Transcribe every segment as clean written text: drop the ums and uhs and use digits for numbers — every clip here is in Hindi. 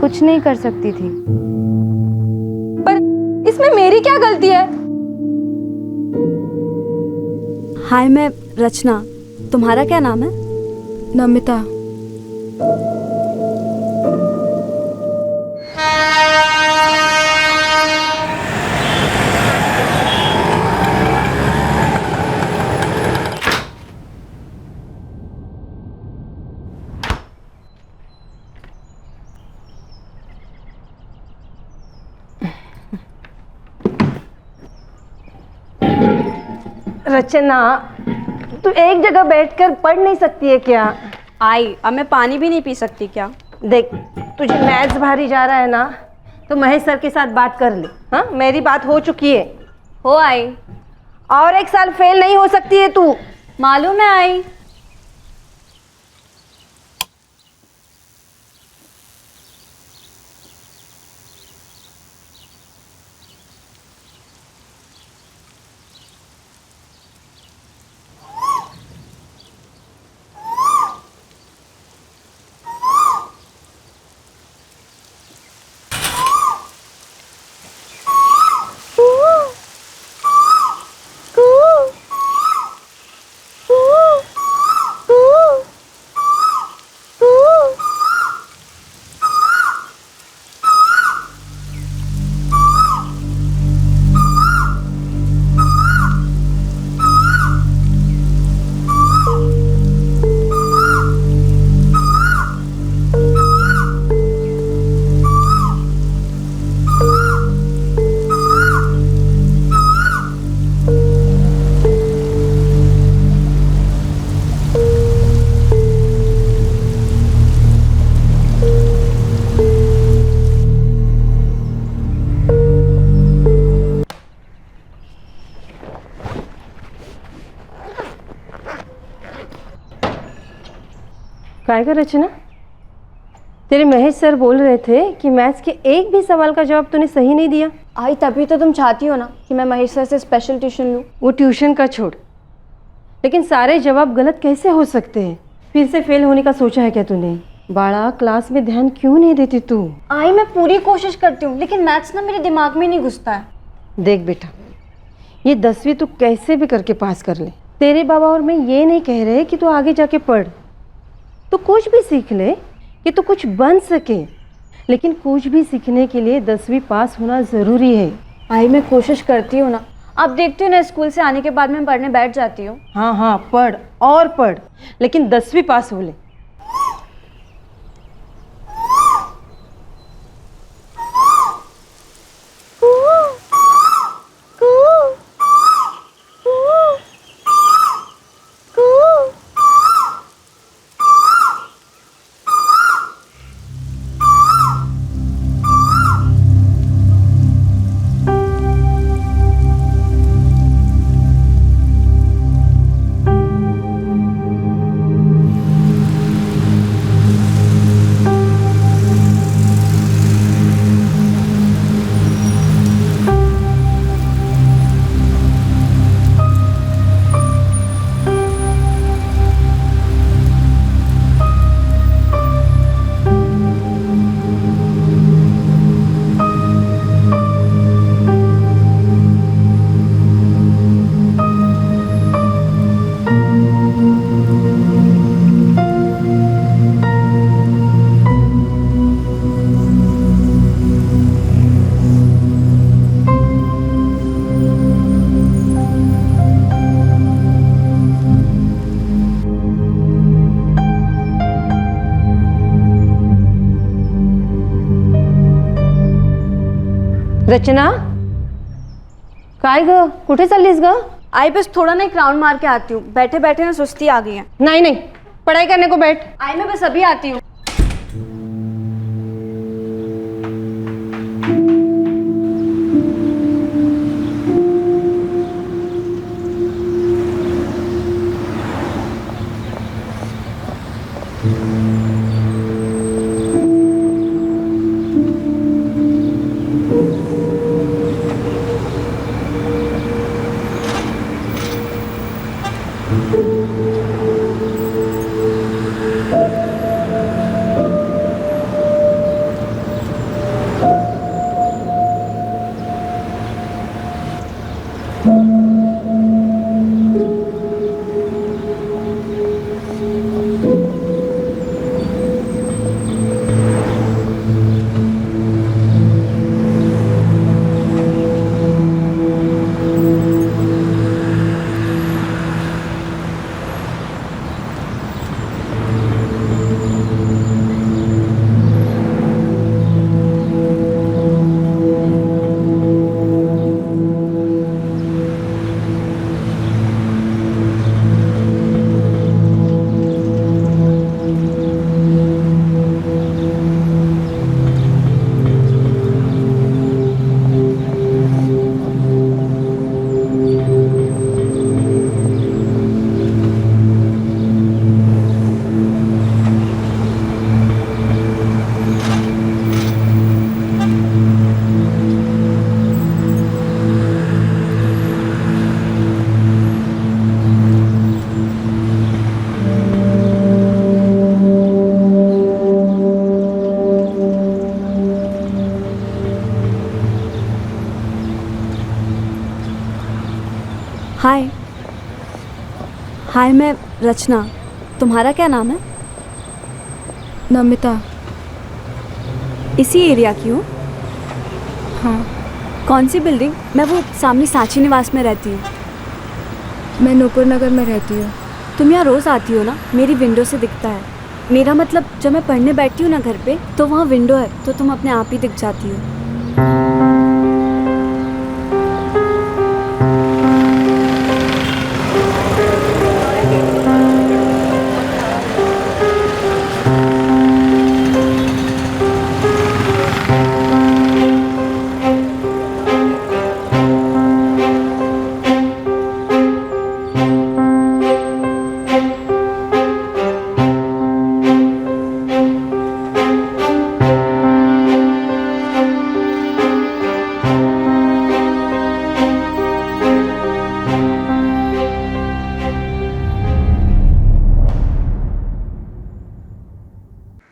कुछ नहीं कर सकती थी। पर इसमें मेरी क्या गलती है? हाय, मैं रचना। तुम्हारा क्या नाम है? नमिता। रचना, तू एक जगह बैठकर पढ़ नहीं सकती है क्या? आई, अब मैं पानी भी नहीं पी सकती क्या? देख, तुझे मैथ्स भारी जा रहा है ना, तो महेश सर के साथ बात कर ले। हाँ, मेरी बात हो चुकी है। हो आई। और एक साल फेल नहीं हो सकती है तू। मालूम है आई। काय का रचना, तेरे महेश सर बोल रहे थे कि मैथ्स के एक भी सवाल का जवाब तूने सही नहीं दिया। आई, तभी तो तुम चाहती हो ना कि मैं महेश सर से स्पेशल ट्यूशन लूँ। वो ट्यूशन का छोड़, लेकिन सारे जवाब गलत कैसे हो सकते हैं? फिर से फेल होने का सोचा है क्या तूने? बाड़ा, क्लास में ध्यान क्यों नहीं देती तू? आई, मैं पूरी कोशिश करती हूँ, लेकिन मैथ्स ना मेरे दिमाग में नहीं घुसता है। देख बेटा, ये 10वीं तू कैसे भी करके पास कर ले। तेरे बाबा और मैं ये नहीं कह रहे कि तू आगे जाके पढ़, तो कुछ भी सीख ले कि तू कुछ बन सके, लेकिन कुछ भी सीखने के लिए 10वीं पास होना ज़रूरी है। आई, मैं कोशिश करती हूँ ना। आप देखती हो ना, स्कूल से आने के बाद मैं पढ़ने बैठ जाती हूँ। हाँ हाँ, पढ़ और पढ़, लेकिन 10वीं पास हो ले। रचना, काय ग, कुठे चाललीस ग? आई, बस थोड़ा ना एक राउंड मार के आती हूँ। बैठे बैठे ना सुस्ती आ गई है। नहीं नहीं, पढ़ाई करने को बैठ। आई, मैं बस अभी आती हूँ। हाय। हाय, मैं रचना। तुम्हारा क्या नाम है? नमिता। इसी एरिया की हूँ। हाँ, कौन सी बिल्डिंग? मैं वो सामने सांची निवास में रहती हूँ। मैं नूपुर नगर में रहती हूँ। तुम यहाँ रोज़ आती हो ना? मेरी विंडो से दिखता है। मेरा मतलब जब मैं पढ़ने बैठती हूँ ना घर पे, तो वहाँ विंडो है, तो तुम अपने आप ही दिख जाती हो।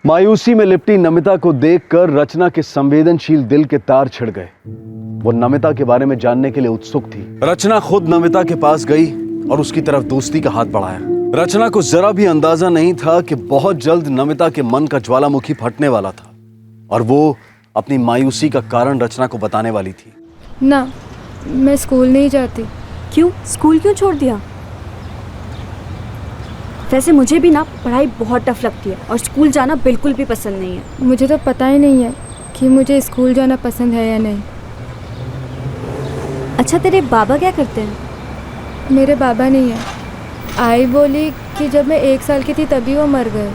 मायूसी में लिपटी नमिता को देखकर रचना के संवेदनशील दिल के तार छिड़ गए। वो नमिता के बारे में जानने के लिए उत्सुक थी। रचना खुद नमिता के पास गई और उसकी तरफ दोस्ती का हाथ बढ़ाया। रचना को जरा भी अंदाजा नहीं था कि बहुत जल्द नमिता के मन का ज्वालामुखी फटने वाला था और वो अपनी मायूसी का कारण रचना को बताने वाली थी। ना, मैं स्कूल नहीं जाती। क्यों? स्कूल क्यों छोड़ दिया? वैसे मुझे भी ना पढ़ाई बहुत टफ लगती है और स्कूल जाना बिल्कुल भी पसंद नहीं है। मुझे तो पता ही नहीं है कि मुझे स्कूल जाना पसंद है या नहीं। अच्छा, तेरे बाबा क्या करते हैं? मेरे बाबा नहीं है। आई बोली कि जब मैं 1 साल की थी तभी वो मर गए।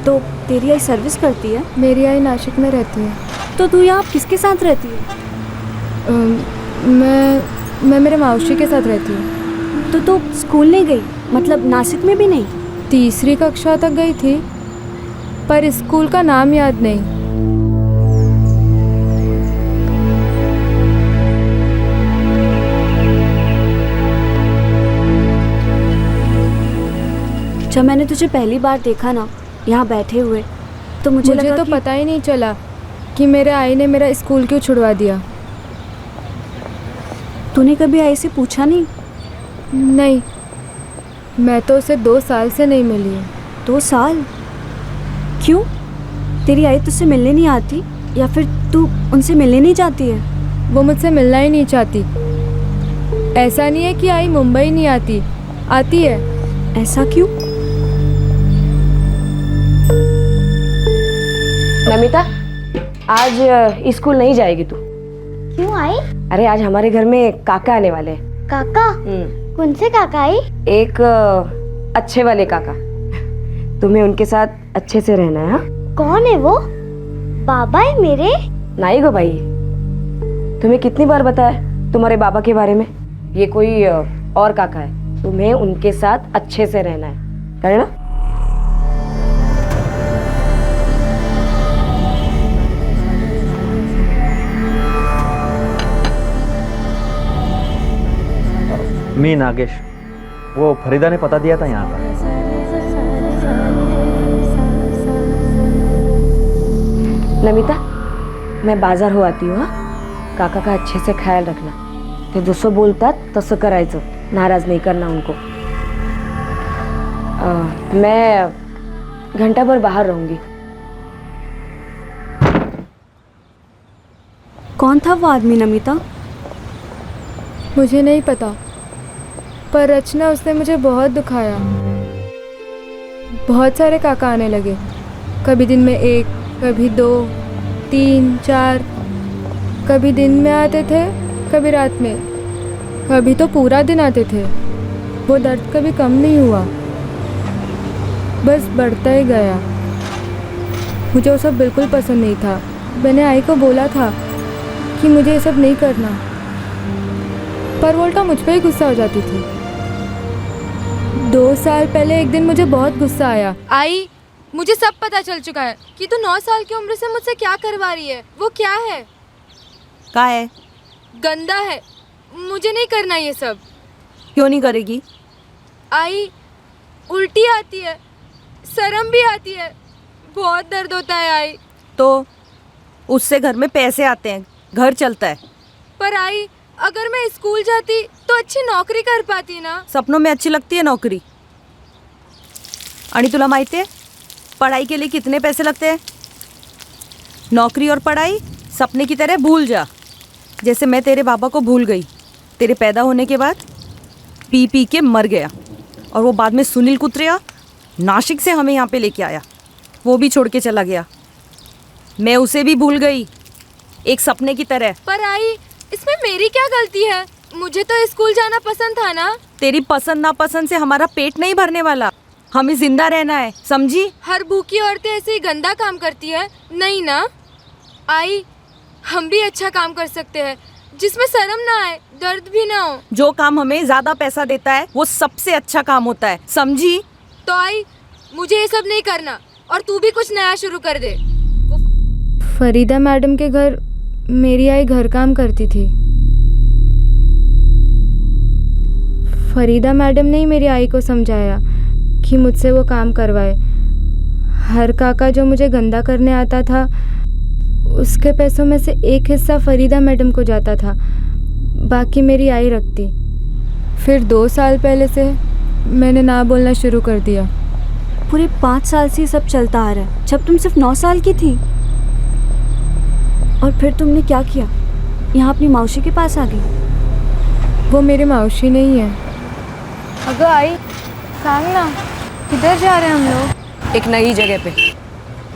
तो तेरी आई सर्विस करती है? मेरी आई नासिक में रहती है। तो तू यहाँ किसके साथ रहती है? मैं मेरे मौसी के साथ रहती हूँ। तो तू स्कूल नहीं गई? मतलब नासिक में भी नहीं? 3री कक्षा तक गई थी, पर स्कूल का नाम याद नहीं। जब मैंने तुझे पहली बार देखा ना यहाँ बैठे हुए, तो मुझे लगा तो कि पता ही नहीं चला कि मेरे आई ने मेरा स्कूल क्यों छुड़वा दिया। तूने कभी आई से पूछा नहीं? नहीं, मैं तो उसे 2 साल से नहीं मिली हूँ। 2 साल? क्यों? तेरी आई तुझसे मिलने नहीं आती या फिर तू उनसे मिलने नहीं जाती है? वो मुझसे मिलना ही नहीं चाहती। ऐसा नहीं है कि आई मुंबई नहीं आती, आती है। ऐसा क्यों? नमिता, आज स्कूल नहीं जाएगी तू। क्यों आई? अरे आज हमारे घर में काका आने वाले हैं। काका? कौन से काका आई? एक अच्छे वाले काका। तुम्हें उनके साथ अच्छे से रहना है। हाँ? कौन है वो? बाबा है मेरे? नहीं गो भाई, तुम्हें कितनी बार बताया तुम्हारे बाबा के बारे में? ये कोई और काका है। तुम्हें उनके साथ अच्छे से रहना है ना? मी नागेश, वो फरीदा ने पता दिया था यहाँ का। नमिता, मैं बाजार हो आती हूँ। काका का अच्छे से ख्याल रखना। ते जसं बोलतात तसं करायचं, नाराज नहीं करना उनको। मैं घंटा भर बाहर रहूंगी। कौन था वो आदमी नमिता? मुझे नहीं पता, पर रचना, उसने मुझे बहुत दुखाया। बहुत सारे काका आने लगे, कभी दिन में 1, कभी 2, 3, 4। कभी दिन में आते थे, कभी रात में, कभी तो पूरा दिन आते थे। वो दर्द कभी कम नहीं हुआ, बस बढ़ता ही गया। मुझे वो सब बिल्कुल पसंद नहीं था। मैंने आई को बोला था कि मुझे ये सब नहीं करना, पर वो उल्टा मुझ पर ही गुस्सा हो जाती थी। 2 साल पहले एक दिन मुझे बहुत गुस्सा आया। आई, मुझे सब पता चल चुका है कि तू 9 साल की उम्र से मुझसे क्या करवा रही है। वो क्या है? क्या है? गंदा है। मुझे नहीं करना ये सब। क्यों नहीं करेगी? आई, उल्टी आती है, शर्म भी आती है, बहुत दर्द होता है आई। तो उससे घर में पैसे आते हैं, घर चलता है। पर आई, अगर मैं स्कूल जाती तो अच्छी नौकरी कर पाती ना। सपनों में अच्छी लगती है नौकरी। आणि तुला माहिती है पढ़ाई के लिए कितने पैसे लगते हैं? नौकरी और पढ़ाई सपने की तरह भूल जा। जैसे मैं तेरे बाबा को भूल गई। तेरे पैदा होने के बाद पी पी के मर गया, और वो बाद में सुनील कुत्रिया नासिक से हमें यहाँ पे लेके आया, वो भी छोड़ के चला गया। मैं उसे भी भूल गई, एक सपने की तरह। पर आई, इसमें मेरी क्या गलती है? मुझे तो स्कूल जाना पसंद था ना। तेरी पसंद नापसंद से हमारा पेट नहीं भरने वाला, हमें जिंदा रहना है, समझी? हर भूखी औरतें ऐसे ही गंदा काम करती है नहीं ना। आई, हम भी अच्छा काम कर सकते हैं जिसमें शर्म ना आए, दर्द भी ना हो। जो काम हमें ज्यादा पैसा देता है वो सबसे अच्छा काम होता है, समझी? तो आई, मुझे ये सब नहीं करना, और तू भी कुछ नया शुरू कर दे। फरीदा मैडम के घर मेरी आई घर काम करती थी। फरीदा मैडम ने ही मेरी आई को समझाया कि मुझसे वो काम करवाए। हर काका जो मुझे गंदा करने आता था उसके पैसों में से एक हिस्सा फरीदा मैडम को जाता था, बाकी मेरी आई रखती। फिर 2 साल पहले से मैंने ना बोलना शुरू कर दिया। पूरे 5 साल से ये सब चलता आ रहा है, जब तुम सिर्फ 9 साल की थी। और फिर तुमने क्या किया? यहाँ अपनी मौसी के पास आ गई। वो मेरी मौसी नहीं है। अगर आई सांग ना, किधर जा रहे हैं हम लोग? एक नई जगह पे,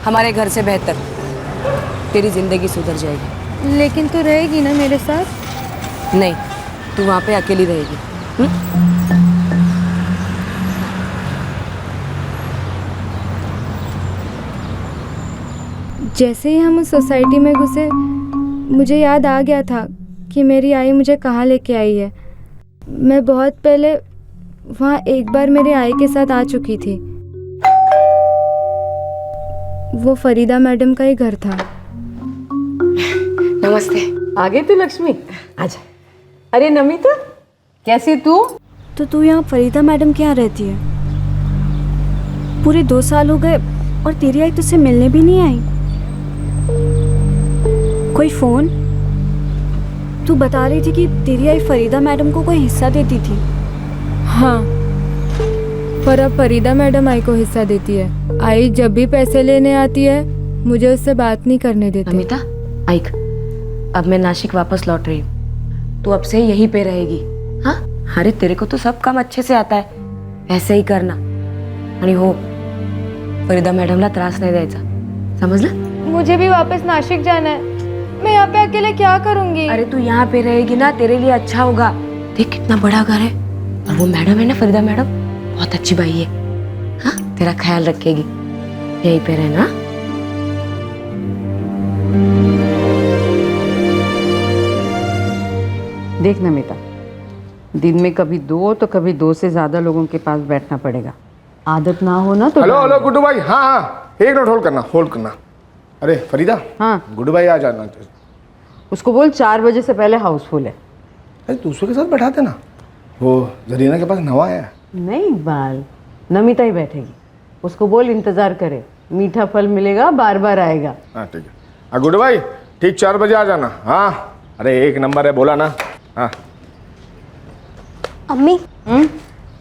हमारे घर से बेहतर। तेरी जिंदगी सुधर जाएगी। लेकिन तू रहेगी ना मेरे साथ? नहीं, तू वहाँ पे अकेली रहेगी। जैसे ही हम उस सोसाइटी में घुसे मुझे याद आ गया था कि मेरी आई मुझे कहाँ लेके आई है। मैं बहुत पहले वहाँ एक बार मेरी आई के साथ आ चुकी थी। वो फरीदा मैडम का ही घर था। नमस्ते। आ गई तू लक्ष्मी? आजा। अरे नमिता, कैसी तू? तो तू यहाँ फरीदा मैडम के यहाँ रहती है? पूरे 2 साल हो गए और तेरी आई तुझसे मिलने भी नहीं आई। कोई फोन? तू बता रही थी कि तेरी आई फरीदा मैडम को कोई हिस्सा देती थी। हाँ, पर अब फरीदा मैडम आई को हिस्सा देती है। आई जब भी पैसे लेने आती है मुझे उससे बात नहीं करने देती। अमिता, आइक, अब मैं नासिक वापस लौट रही हूँ, तू अब से यहीं पे रहेगी। हाँ, अरे तेरे को तो सब काम अच्छे से आता है, ऐसे ही करना। आणि हो, फरीदा मैडमला त्रास नहीं द्यायचा, समझलं? मुझे भी वापस नासिक जाना है। मैं यहाँ पे अकेले क्या करूँगी? अरे तू यहाँ पे रहेगी ना, तेरे लिए अच्छा होगा। देख कितना बड़ा घर है, और वो मैडम है ना, फरीदा मैडम, बहुत अच्छी बाई है। हाँ, तेरा ख्याल रखेगी, यहीं पे रहना। देख नमिता, दिन में कभी 2 तो कभी 2 से ज़्यादा लोगों के पास बैठना पड़ेगा। आदत ना हो ना तो। हेलो हेलो गुड्डू भाई, हाँ हाँ, एक मिनट होल्ड करना। अरे फरीदा, हाँ गुड्डू भाई आ जाना। उसको बोल 4 बजे से पहले हाउसफुल है। अरे दूसरों के साथ बैठाते ना, वो जरीना के पास नवा है। नहीं इकबाल, नमिता ही बैठेगी। उसको बोल इंतज़ार करे, मीठा फल मिलेगा, बार बार आएगा। हाँ ठीक है। हाँ गुड्डू भाई, ठीक 4 बजे आ जाना। हाँ, अरे एक नंबर है, बोला ना। हाँ अम्मी,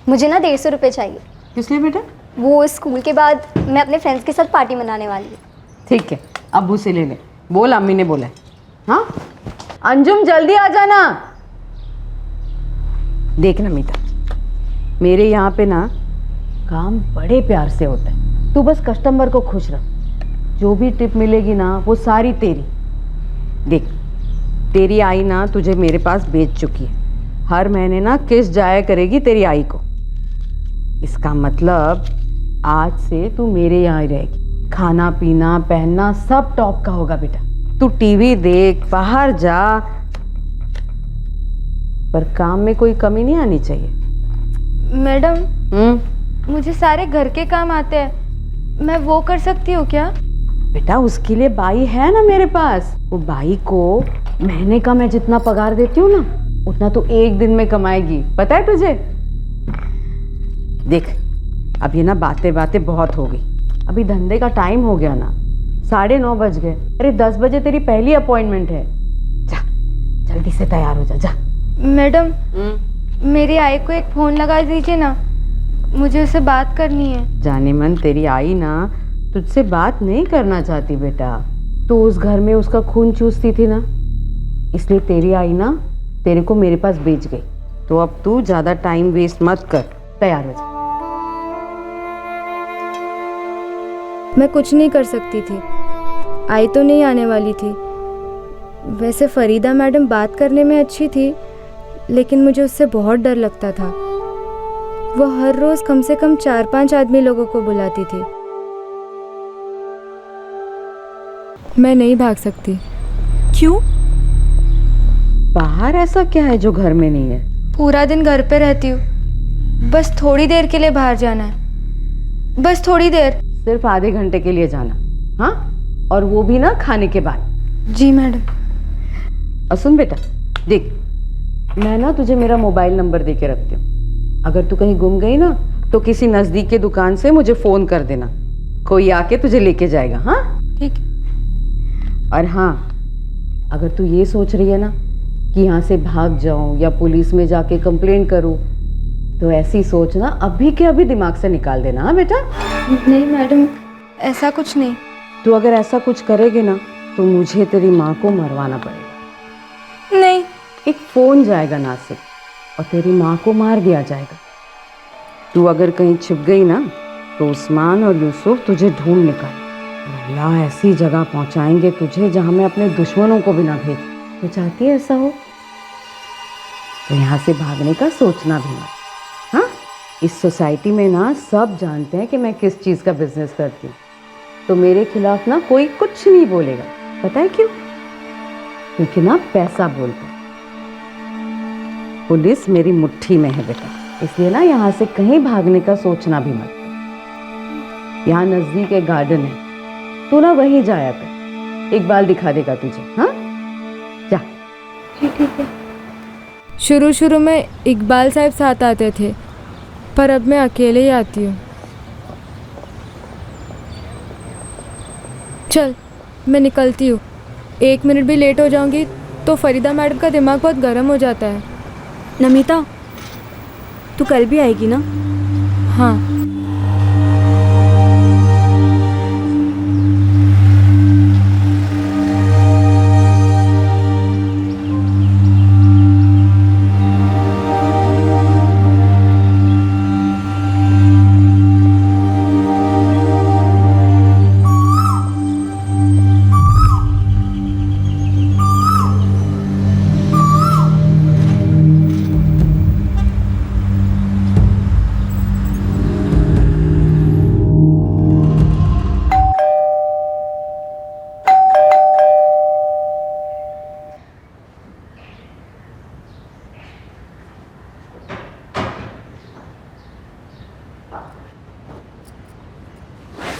मुझे ना 150 रुपये चाहिए। किस लिए बेटा? वो स्कूल के बाद मैं अपने फ्रेंड्स के साथ पार्टी मनाने वाली हूँ। ठीक है, अब्बू से ले ले, बोल अम्मी ने बोला है। हाँ अंजुम, जल्दी आ जाना। देख नमिता, मेरे यहाँ पे ना काम बड़े प्यार से होता है। तू बस कस्टमर को खुश रख, जो भी टिप मिलेगी ना वो सारी तेरी। देख, तेरी आई ना तुझे मेरे पास बेच चुकी है। हर महीने ना किस्त जाया करेगी तेरी आई को। इसका मतलब आज से तू मेरे यहाँ ही रहेगी। खाना पीना पहनना सब टॉप का होगा बेटा। तू टीवी देख, बाहर जा, पर काम में कोई कमी नहीं आनी चाहिए। मैडम, मुझे सारे घर के काम आते हैं, मैं वो कर सकती हूँ क्या? बेटा उसके लिए बाई है ना मेरे पास। वो बाई को महीने का मैं जितना पगार देती हूँ ना उतना तो एक दिन में कमाएगी, पता है तुझे? देख, अब ये ना बातें बातें बहुत हो गई। अभी धंधे का टाइम हो गया ना, 9:30 बज गए। अरे 10 बजे तेरी पहली अपॉइंटमेंट है। जा जल्दी से तैयार हो जा जा। मैडम मेरी आई को एक फ़ोन लगा दीजिए ना, मुझे उससे बात करनी है। जाने मन तेरी आई ना तुझसे बात नहीं करना चाहती बेटा। तो उस घर में उसका खून चूसती थी ना, इसलिए तेरी आई ना तेरे को मेरे पास भेज गई। तो अब तू ज्यादा टाइम वेस्ट मत कर, तैयार हो जा। मैं कुछ नहीं कर सकती थी, आई तो नहीं आने वाली थी। वैसे फरीदा मैडम बात करने में अच्छी थी, लेकिन मुझे उससे बहुत डर लगता था। वो हर रोज़ कम से कम 4-5 आदमी लोगों को बुलाती थी। मैं नहीं भाग सकती। क्यों? बाहर ऐसा क्या है जो घर में नहीं है? पूरा दिन घर पे रहती हूँ, बस थोड़ी देर के लिए बाहर जाना है, बस थोड़ी देर। सिर्फ आधे घंटे के लिए जाना, हाँ, और वो भी ना खाने के बाद। जी मैडम। और सुन बेटा, देख मैं ना तुझे मेरा मोबाइल नंबर दे के रखती हूँ। अगर तू कहीं गुम गई ना तो किसी नज़दीक के दुकान से मुझे फ़ोन कर देना, कोई आके तुझे लेके जाएगा। हाँ ठीक है। और हाँ, अगर तू ये सोच रही है ना कि यहाँ से भाग जाऊँ या पुलिस में जाके कंप्लेंट करूँ, तो ऐसी सोच ना अभी के अभी दिमाग से निकाल देना। हाँ बेटा। नहीं मैडम, ऐसा कुछ नहीं। तू अगर ऐसा कुछ करेगी ना तो मुझे तेरी माँ को मरवाना पड़ेगा। नहीं। एक फ़ोन जाएगा नासिक और तेरी माँ को मार दिया जाएगा। तू अगर कहीं छिप गई ना तो उस्मान और यूसुफ तुझे ढूंढ निकाले। अल्लाह ऐसी जगह पहुंचाएंगे तुझे जहां मैं अपने दुश्मनों को भी ना भेज। तो चाहती है ऐसा हो तो यहाँ से भागने का सोचना भी मत। हाँ, इस सोसाइटी में ना सब जानते हैं कि मैं किस चीज़ का बिजनेस करती हूँ, तो मेरे खिलाफ ना कोई कुछ नहीं बोलेगा। पता है क्यों? क्योंकि ना पैसा बोलता है। पुलिस मेरी मुट्ठी में है बेटा, इसलिए ना यहाँ से कहीं भागने का सोचना भी मत। यहाँ नज़दीक एक गार्डन है, तू ना वहीं जाया कर, इकबाल दिखा देगा तुझे। हाँ जा। ठीक है। शुरू शुरू में इकबाल साहब साथ आते थे, पर अब मैं अकेले ही आती हूँ। चल मैं निकलती हूँ, 1 मिनट भी लेट हो जाऊँगी तो फरीदा मैडम का दिमाग बहुत गर्म हो जाता है। नमिता, तू कल भी आएगी ना? हाँ।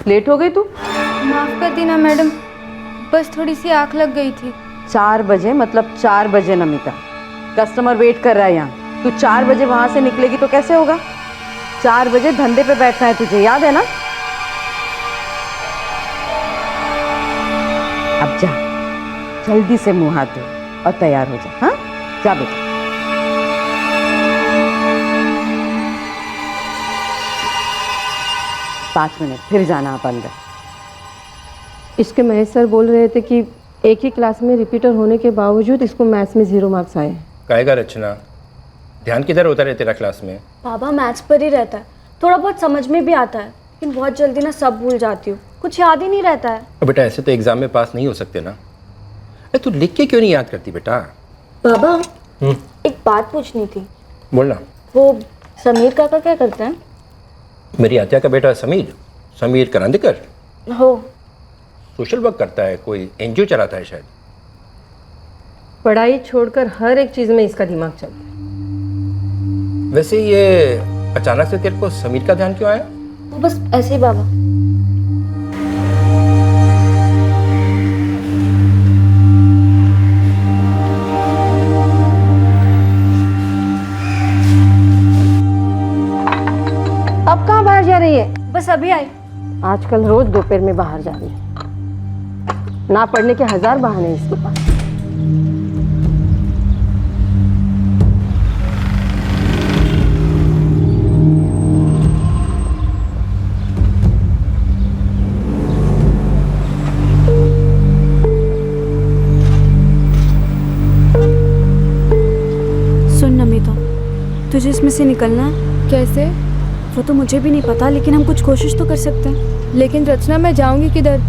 लेट हो गई तू? माफ़ कर देना मैडम, बस थोड़ी सी आँख लग गई थी। 4 बजे मतलब 4 बजे नमिता, कस्टमर वेट कर रहा है यहाँ। तू 4 बजे वहाँ से निकलेगी तो कैसे होगा? 4 बजे धंधे पे बैठना है तुझे, याद है ना? अब जा, जल्दी से मुँह हाथ धो और तैयार हो जा। हाँ जा बेटा। पाँच मिनट फिर जाना आप अंदर। इसके महेश सर बोल रहे थे कि एक ही क्लास में रिपीटर होने के बावजूद इसको मैथ्स में 0 मार्क्स आए। कहेगा रचना, ध्यान किधर होता है तेरा क्लास में? बाबा मैथ्स पर ही रहता है, थोड़ा बहुत समझ में भी आता है, लेकिन बहुत जल्दी ना सब भूल जाती हूँ, कुछ याद ही नहीं रहता है। बेटा ऐसे तो एग्जाम में पास नहीं हो सकते ना। अरे तू लिख के क्यों नहीं याद करती बेटा? बाबा एक बात पूछनी थी। बोलना। वो समीर काका क्या करते हैं? मेरी आत्या का बेटा समीर करांदेकर हो। सोशल वर्क करता है, कोई एनजीओ चलाता है शायद। पढ़ाई छोड़कर हर एक चीज़ में इसका दिमाग चलता है। वैसे ये अचानक से तेरे को समीर का ध्यान क्यों आया? वो बस ऐसे ही बाबा। अब कहाँ बाहर जा रही है? बस अभी आई। आजकल रोज दोपहर में बाहर जा रही है, ना पढ़ने के 1000 बहाने इसके पास। तुझे इसमें से निकलना है। कैसे? वो तो मुझे भी नहीं पता, लेकिन हम कुछ कोशिश तो कर सकते हैं। लेकिन रचना, मैं जाऊंगी किधर?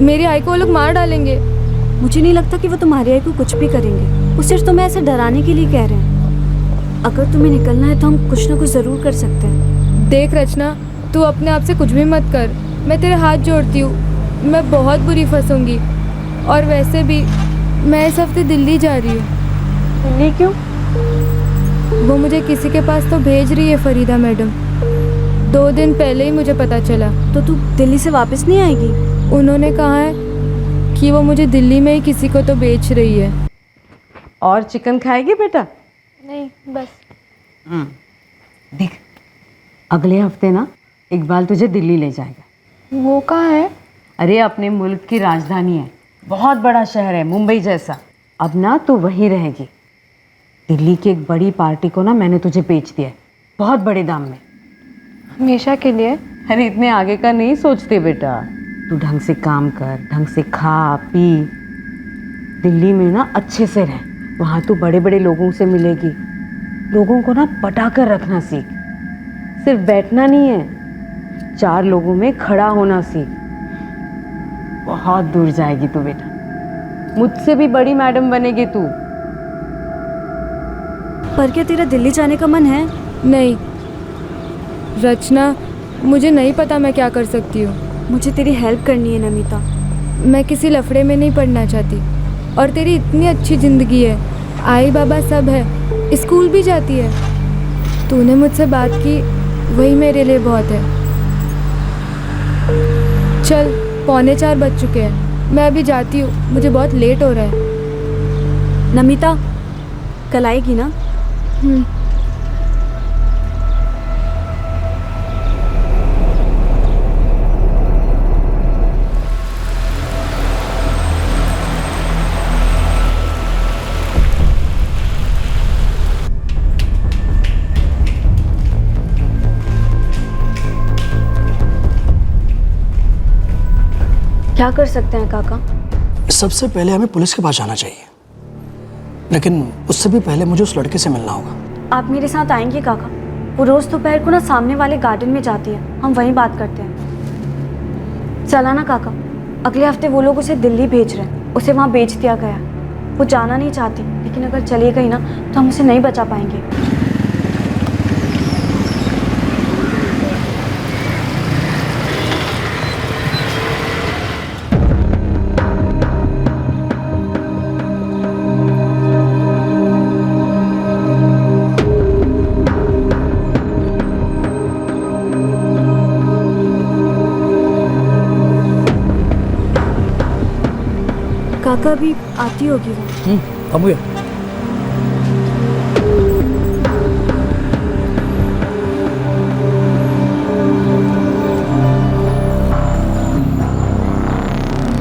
मेरी आई को वो लोग मार डालेंगे। मुझे नहीं लगता कि वो तुम्हारी आई को कुछ भी करेंगे। वो सिर्फ तुम्हें ऐसे डराने के लिए कह रहे हैं। अगर तुम्हें निकलना है तो हम कुछ ना कुछ ज़रूर कर सकते हैं। देख रचना, तू अपने आप से कुछ भी मत कर। मैं तेरे हाथ जोड़ती हूँ, मैं बहुत बुरी फंसूंगी। और वैसे भी मैं इस हफ्ते दिल्ली जा रही हूँ। दिल्ली क्यों? वो मुझे किसी के पास तो भेज रही है, फरीदा मैडम। 2 दिन पहले ही मुझे पता चला। तो तू दिल्ली से वापस नहीं आएगी? उन्होंने कहा है कि वो मुझे दिल्ली में ही किसी को तो बेच रही है। और चिकन खाएगी बेटा? नहीं, बस। देख, अगले हफ्ते ना इकबाल तुझे दिल्ली ले जाएगा। वो कहाँ है? अरे अपने मुल्क की राजधानी है, बहुत बड़ा शहर है, मुंबई जैसा। अब ना तू वहीं रहेगी। दिल्ली की एक बड़ी पार्टी को ना मैंने तुझे बेच दिया है, बहुत बड़े दाम में। हमेशा के लिए? अरे इतने आगे का नहीं सोचते बेटा। तू ढंग से काम कर, ढंग से खा पी, दिल्ली में ना अच्छे से रह। वहाँ तू बड़े बड़े लोगों से मिलेगी। लोगों को ना पटा कर रखना सीख। सिर्फ बैठना नहीं है, 4 लोगों में खड़ा होना सीख। बहुत दूर जाएगी तू बेटा, मुझसे भी बड़ी मैडम बनेगी तू। पर क्या तेरा दिल्ली जाने का मन है? नहीं रचना, मुझे नहीं पता मैं क्या कर सकती हूँ। मुझे तेरी हेल्प करनी है नमिता। मैं किसी लफड़े में नहीं पड़ना चाहती। और तेरी इतनी अच्छी ज़िंदगी है, आई बाबा सब है, स्कूल भी जाती है। तूने मुझसे बात की, वही मेरे लिए बहुत है। चल, 3:45 बज चुके हैं, मैं अभी जाती हूँ, मुझे बहुत लेट हो रहा है। नमिता, कल आएगी ना? क्या कर सकते हैं काका? सबसे पहले हमें पुलिस के पास जाना चाहिए, लेकिन उससे भी पहले मुझे उस लड़के से मिलना होगा। आप मेरे साथ आएंगे काका? वो रोज़ दोपहर को ना सामने वाले गार्डन में जाती है, हम वहीं बात करते हैं। चला ना काका, अगले हफ्ते वो लोग उसे दिल्ली भेज रहे हैं। उसे वहाँ बेच दिया गया। वो जाना नहीं चाहती, लेकिन अगर चली गई ना तो हम उसे नहीं बचा पाएंगे। काका भी आती होगी वो। हम हुए।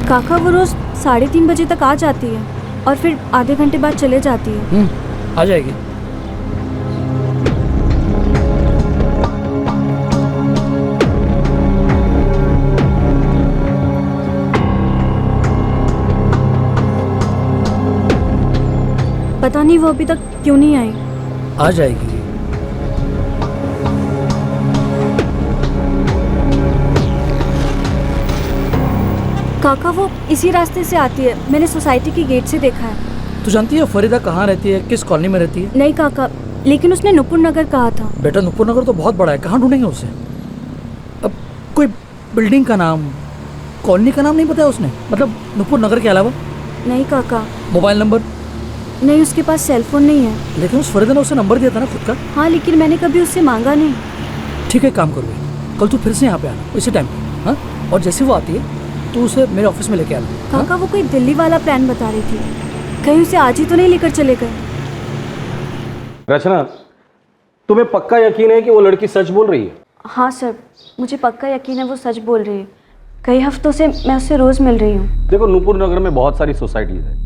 काका वो रोज 3:30 बजे तक आ जाती है और फिर आधे घंटे बाद चले जाती है। आ जाएगी। पता नहीं वो अभी तक क्यों नहीं आई। आ जाएगी। काका वो इसी रास्ते से आती है, मैंने सोसाइटी की गेट से देखा है। तू जानती है फरीदा कहाँ रहती है, किस कॉलोनी में रहती है? नहीं काका, लेकिन उसने नुपुर नगर कहा था। बेटा नुपुर नगर तो बहुत बड़ा है, कहाँ ढूंढेंगे उसे? अब कोई बिल्डिंग का नाम, कॉलोनी का नाम नहीं पता है उसने, मतलब नुपुर नगर के अलावा? नहीं काका। Mobile number? नहीं, उसके पास सेलफोन नहीं है। लेकिन उस फरीदा ने उसे नंबर दिया था ना खुद का। हाँ, लेकिन मैंने कभी उससे मांगा नहीं। ठीक है, काम करोगे, कल तू फिर से यहाँ पे आना इसी टाइम। हाँ, और जैसे वो आती है तो उसे मेरे ऑफिस में लेके आना। काका वो कोई दिल्ली वाला प्लान बता रही थी, कहीं उसे आज ही तो नहीं लेकर चले गए? रचना, तुम्हें पक्का यकीन है कि वो लड़की सच बोल रही है? हाँ सर, मुझे पक्का यकीन है वो सच बोल रही है। कई हफ्तों से मैं उससे रोज़ मिल रही हूँ। देखो, नूपुर नगर में बहुत सारी सोसाइटीज है,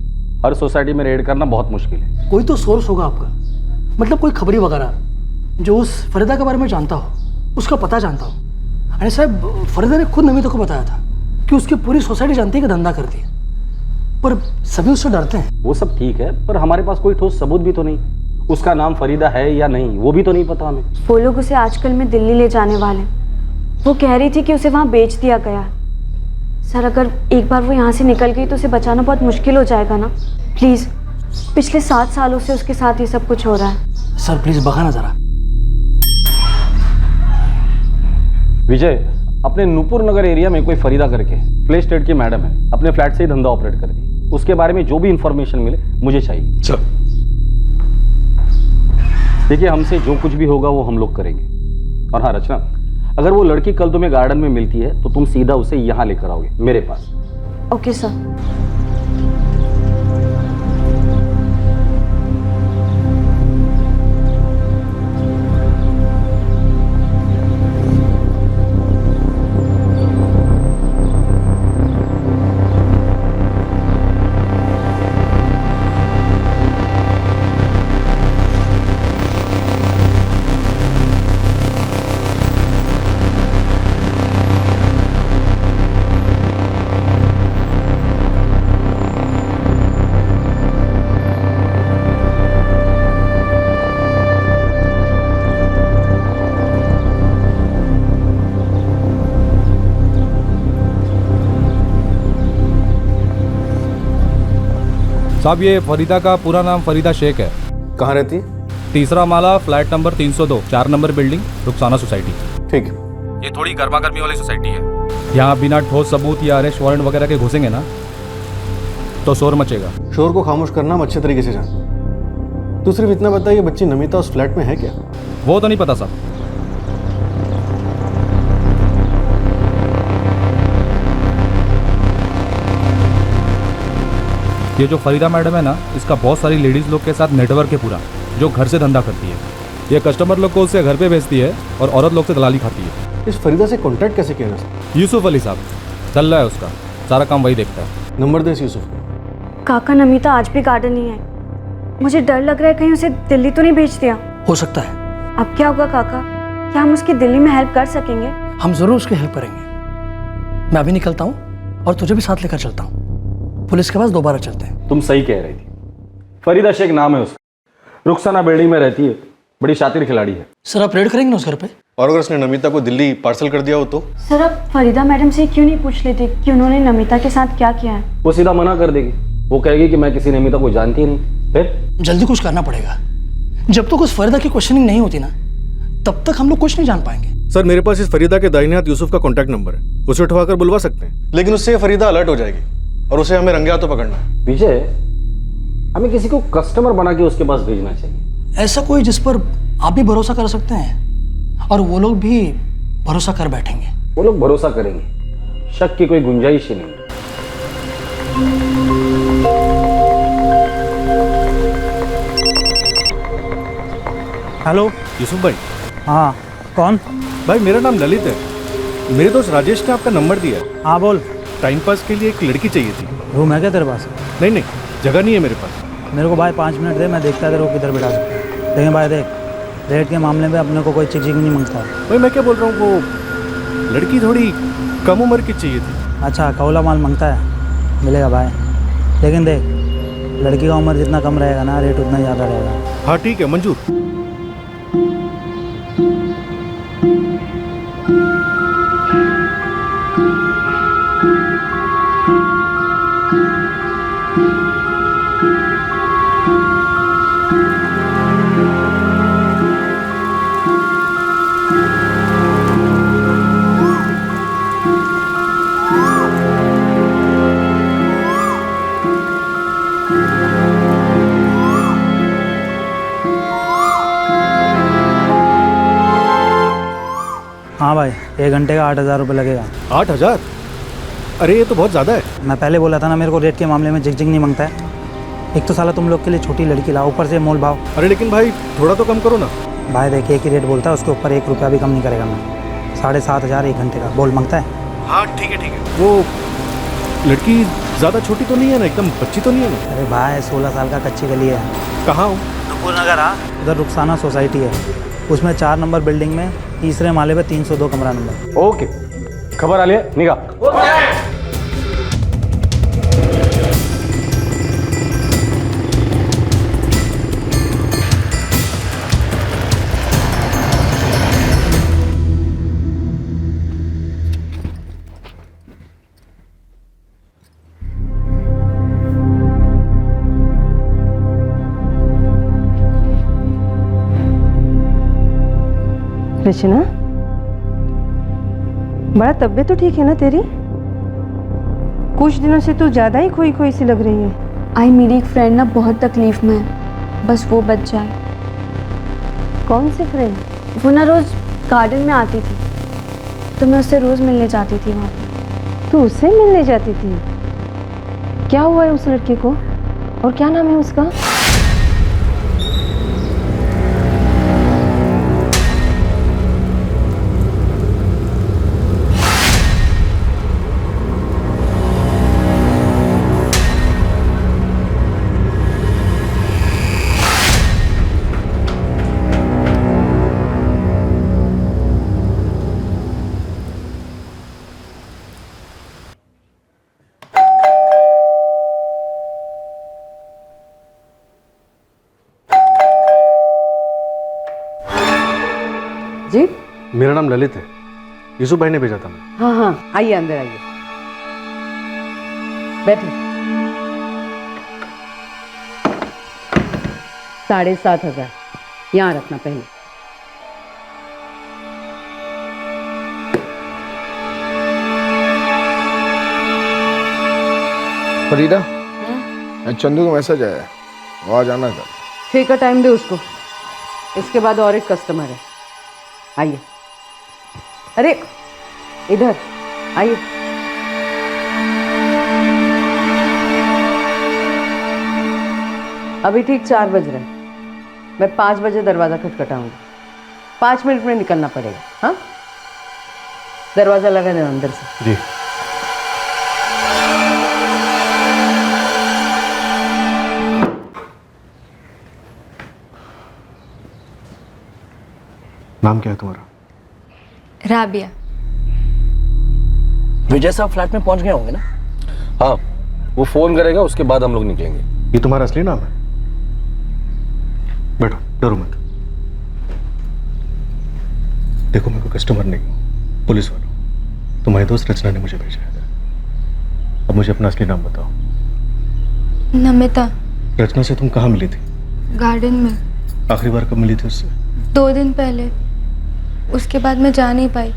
हर सोसाइटी में रेड करना बहुत मुश्किल है। कोई तो सोर्स होगा आपका, मतलब कोई खबरी वगैरह जो उस फरीदा के बारे में जानता हो, उसका पता जानता हो। अरे साहब, फरीदा ने खुद नमिता को बताया था कि उसकी पूरी सोसाइटी जानती है कि धंधा करती है, पर सभी उससे डरते हैं। वो सब ठीक है, पर हमारे पास कोई ठोस सबूत भी तो नहीं। उसका नाम फरीदा है या नहीं वो भी तो नहीं पता हमें। वो लोग उसे आजकल में दिल्ली ले जाने वाले हैं। वो कह रही थी कि उसे वहाँ बेच दिया गया। सर अगर एक बार वो यहाँ से निकल गई तो उसे बचाना बहुत मुश्किल हो जाएगा ना। प्लीज़, पिछले 7 सालों से उसके साथ ये सब कुछ हो रहा है। सर प्लीज बघा ना जरा। विजय, अपने नूपुर नगर एरिया में कोई फरीदा करके प्ले स्टेट की मैडम है, अपने फ्लैट से ही धंधा ऑपरेट कर दी। उसके बारे में जो भी इंफॉर्मेशन मिले मुझे चाहिए। सर देखिए, हमसे जो कुछ भी होगा वो हम लोग करेंगे। और हाँ रचना, अगर वो लड़की कल तुम्हें गार्डन में मिलती है तो तुम सीधा उसे यहाँ लेकर आओगे मेरे पास। Okay sir. साहब ये फरीदा का पूरा नाम फरीदा शेख है। कहाँ रहती? तीसरा माला, flat number 302, 4 number building, Rukhsana society. ठीक। ये थोड़ी गर्मा गर्मी वाली सोसाइटी है। यहाँ बिना ठोस सबूत या अरेस्ट वारंट वगैरह के घुसेंगे ना तो शोर मचेगा। शोर को खामोश करना हम अच्छे तरीके से जानते। तू सिर्फ इतना बता, ये बच्ची नमिता उस फ्लैट में है क्या? वो तो नहीं पता साहब। ये जो फरीदा मैडम है ना, इसका बहुत सारी लेडीज लोग के साथ नेटवर्क है पूरा, जो घर से धंधा करती है। ये कस्टमर लोग को उससे घर पे भेजती है और औरत लोग से दलाली खाती है। इस फरीदा से कांटेक्ट कैसे किया ना सर? यूसुफ अली साहब चल रहा है उसका, सारा काम वही देखता है। नंबर दे इस यूसुफ। काका, नमिता आज भी गार्डन नहीं है। मुझे डर लग रहा है कहीं उसे दिल्ली तो नहीं भेज दिया। हो सकता है। अब क्या होगा काका? क्या हम उसकी दिल्ली में हेल्प कर सकेंगे? हम जरूर उसकी हेल्प करेंगे। मैं अभी निकलता हूँ और तुझे भी साथ लेकर चलता हूँ। पुलिस के पास दोबारा चलते हैं। तुम सही कह रही थी, फरीदा शेख नाम है उसका, रुखसाना बिल्डिंग में रहती है, बड़ी शातिर खिलाड़ी है। सर आप रेड करेंगे ना उस घर पे? और अगर उसने नमिता को दिल्ली पार्सल कर दिया हो तो? सर आप फरीदा मैडम से क्यों नहीं पूछ लेते कि उन्होंने नमिता के साथ क्या किया है? वो सीधा मना कर देगी। वो कहेगी कि मैं किसी नमिता को जानती ही नहीं। फिर जल्दी कुछ करना पड़ेगा। जब तक उस फरीदा की क्वेश्चनिंग नहीं होती ना, तब तक हम लोग कुछ नहीं जान पाएंगे। सर मेरे पास इस फरीदा के दाहिने हाथ यूसुफ का कॉन्टैक्ट नंबर है, उसे उठवाकर बुलवा सकते हैं। लेकिन उससे फरीदा अलर्ट हो जाएगी और उसे हमें रंगे हाथों पकड़ना है। विजय, हमें किसी को कस्टमर बना के उसके पास भेजना चाहिए। ऐसा कोई जिस पर आप भी भरोसा कर सकते हैं और वो लोग भी भरोसा कर बैठेंगे। वो लोग भरोसा करेंगे, शक की कोई गुंजाइश ही नहीं। हेलो यूसुफ भाई। हाँ कौन? भाई मेरा नाम ललित है। मेरे दोस्त राजेश ने आपका नंबर दिया है। हाँ बोल। टाइम पास के लिए एक लड़की चाहिए थी। रूम है क्या तेरे पास? नहीं नहीं, जगह नहीं है मेरे पास। मेरे को भाई 5 मिनट दे, मैं देखता तेरे को किधर बिठा सकता हूँ। लेकिन भाई देख, रेट के मामले में अपने को कोई चिक नहीं मांगता। भाई मैं क्या बोल रहा हूँ, वो लड़की थोड़ी कम उम्र की चाहिए थी। अच्छा, कौला माल मांगता है, मिलेगा भाई। लेकिन देख, लड़की का उम्र जितना कम रहेगा ना, रेट उतना ज़्यादा रहेगा। हाँ ठीक है, मंजूर। हाँ भाई, 1 घंटे का 8,000 रुपये लगेगा। 8,000? अरे ये तो बहुत ज़्यादा है। मैं पहले बोला था ना, मेरे को रेट के मामले में झिकझिक नहीं मांगता है। एक तो साला तुम लोग के लिए छोटी लड़की लाओ, ऊपर से मोल भाव। अरे लेकिन भाई थोड़ा तो कम करो ना। भाई देखिए, एक ही रेट बोलता है, उसके ऊपर 1 रुपया भी कम नहीं करेगा मैं। 7,500 1 घंटे का बोल मांगता है। हाँ ठीक है ठीक है। वो लड़की ज़्यादा छोटी तो नहीं है ना, एकदम बच्ची तो नहीं है ना? अरे भाई 16 साल का कच्ची गली है। कहाँ हूँ? नूपुर नगर। हाँ, उधर रुखसाना सोसाइटी है, उसमें 4 नंबर बिल्डिंग में 3रे माले पे 302 कमरा नंबर। ओके, खबर आ लिया, निगाह। रचना, बड़ा तबीयत तो ठीक है ना तेरी? कुछ दिनों से तू ज़्यादा ही खोई खोई सी लग रही है। आई मेरी एक फ्रेंड ना बहुत तकलीफ में है, बस वो बच जाए। कौन सी फ्रेंड? वो ना रोज़ गार्डन में आती थी, तो मैं उससे रोज़ मिलने जाती थी वहाँ पे। तू उससे मिलने जाती थी? क्या हुआ है उस लड़के को और क्या नाम है उसका? जी, मेरा नाम ललित है, यीशु भाई ने भेजा था मैं। हाँ हाँ, आइए अंदर आइए, बैठिए। 7,500 यहाँ रखना पहले। फरीदा, चंदू का मैसेज आया है, वहाँ जाना था। ठीक है, टाइम दे उसको, इसके बाद और एक कस्टमर है। आइए, अरे इधर आइए। अभी ठीक 4 बज रहे हैं, मैं 5 बजे दरवाज़ा खटखटाऊंगी। 5 मिनट में निकलना पड़ेगा। हाँ, दरवाज़ा लगा देना अंदर से। जी। नाम क्या है तुम्हारा? राबिया। विजय साहब फ्लैट में पहुंच गए होंगे ना? हाँ, वो फोन करेगा, उसके बाद हम लोग निकलेंगे। ये तुम्हारा असली नाम है? बैठो, डरो मत। देखो, मैं कोई कस्टमर नहीं हूँ, पुलिस वाला हूँ। तुम्हारी दोस्त रचना ने मुझे भेजा है। अब मुझे अपना असली नाम बताओ। नमिता। रचना से तुम कहाँ मिली थी? गार्डन में। आखिरी बार कब मिली थी उससे? 2 दिन पहले। उसके बाद मैं जा नहीं पाई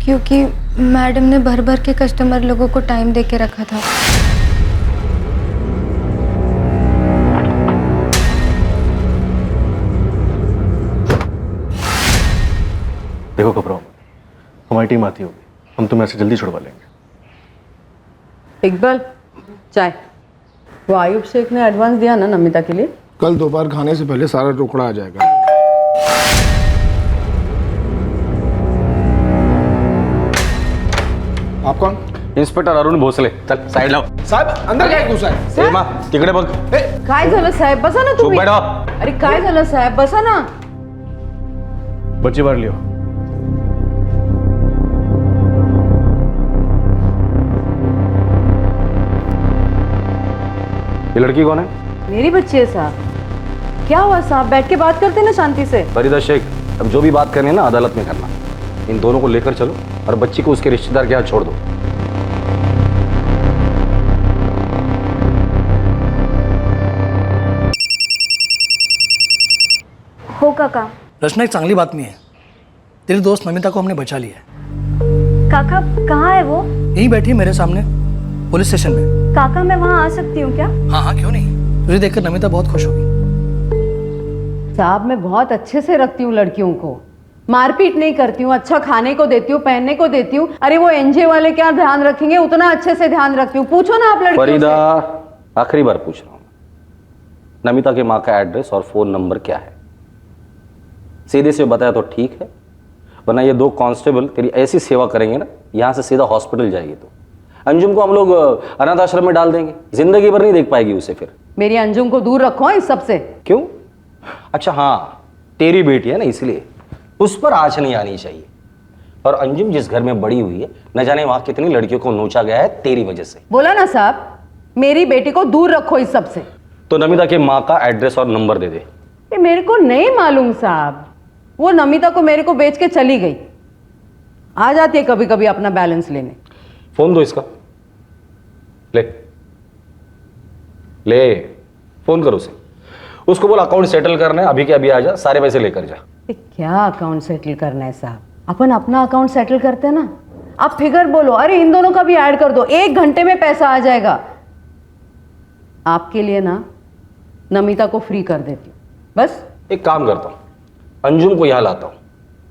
क्योंकि मैडम ने भर भर के कस्टमर लोगों को टाइम दे के रखा था। देखो घबराओ, हमारी टीम आती होगी, हम तुम्हें ऐसे जल्दी छुड़वा लेंगे। इकबाल, चाय। वो आयुब शेख ने एडवांस दिया ना नमिता के लिए? कल दोपहर खाने से पहले सारा टुकड़ा आ जाएगा। आप कौन? इंस्पेक्टर अरुण भोसले। चल साइड लाओ। साहब अंदर क्या घुसा है? ए मां, तिकडे बघ। काय झालं साहेब, बसा ना चुप तुम्ही। बैठो। अरे काय झालं साहेब, बसा ना। बच्चे बाहर लियो। ये लड़की कौन है? मेरी बच्ची है साहब। क्या हुआ साहब, बैठ के बात करते ना शांति से। फरीदा शेख, अब जो भी बात करनी है ना अदालत में करना। इन दोनों को लेकर चलो और बच्ची को उसके रिश्तेदार के हाथ छोड़ दो। हो काका। रचना, एक चांगली बातमी है, तेरी दोस्त नमिता को हमने बचा लिया है। काका कहाँ है वो? यहीं बैठी है मेरे सामने, पुलिस स्टेशन में। काका मैं वहाँ आ सकती हूँ क्या? हाँ हाँ, क्यों नहीं, तुझे देखकर नमिता बहुत खुश होगी। साहब, मैं बहुत अच्छे से रखती हूँ लड़कियों को, मारपीट नहीं करती हूँ, अच्छा खाने को देती हूँ, पहनने को देती हूँ। अरे वो एनजे वाले क्या ध्यान रखेंगे, उतना अच्छे से ध्यान रखती हूँ। पूछो ना आप लड़कियों से। फरीदा, आखिरी बार पूछ रहा हूँ, नमिता के माँ का एड्रेस और फोन नंबर क्या है? सीधे से बताया तो ठीक है, वरना ये 2 कांस्टेबल तेरी ऐसी सेवा करेंगे ना, यहाँ से सीधा हॉस्पिटल जाएगी। तो अंजुम को हम लोग अनाथ आश्रम में डाल देंगे, जिंदगी भर नहीं देख पाएगी उसे फिर। मेरी अंजुम को दूर रखो इस सब से। क्यों? अच्छा हाँ, तेरी बेटी है ना, इसलिए उस पर आँच नहीं आनी चाहिए। और अंजुम जिस घर में बड़ी हुई है, न जाने वहां कितनी लड़कियों को नोचा गया है तेरी वजह से। बोला ना साहब, मेरी बेटी को दूर रखो इस सब से। तो नमिता के माँ का एड्रेस और नंबर दे दे। ये मेरे को नहीं मालूम साहब, वो नमिता को मेरे को बेच के चली गई। आ जाती है कभी कभी अपना बैलेंस लेने। फोन दो इसका, ले ले फोन करो उसे, उसको बोल अकाउंट सेटल करना है, अभी के अभी आ जा, सारे पैसे लेकर जा। क्या अकाउंट सेटल करना है साहब? अपन अपना अकाउंट सेटल करते हैं ना। आप फिगर बोलो, अरे इन दोनों का भी ऐड कर दो, 1 घंटे में पैसा आ जाएगा। आपके लिए ना नमिता को फ्री कर देती हूँ बस। एक काम करता हूँ, अंजुम को यहाँ लाता हूँ,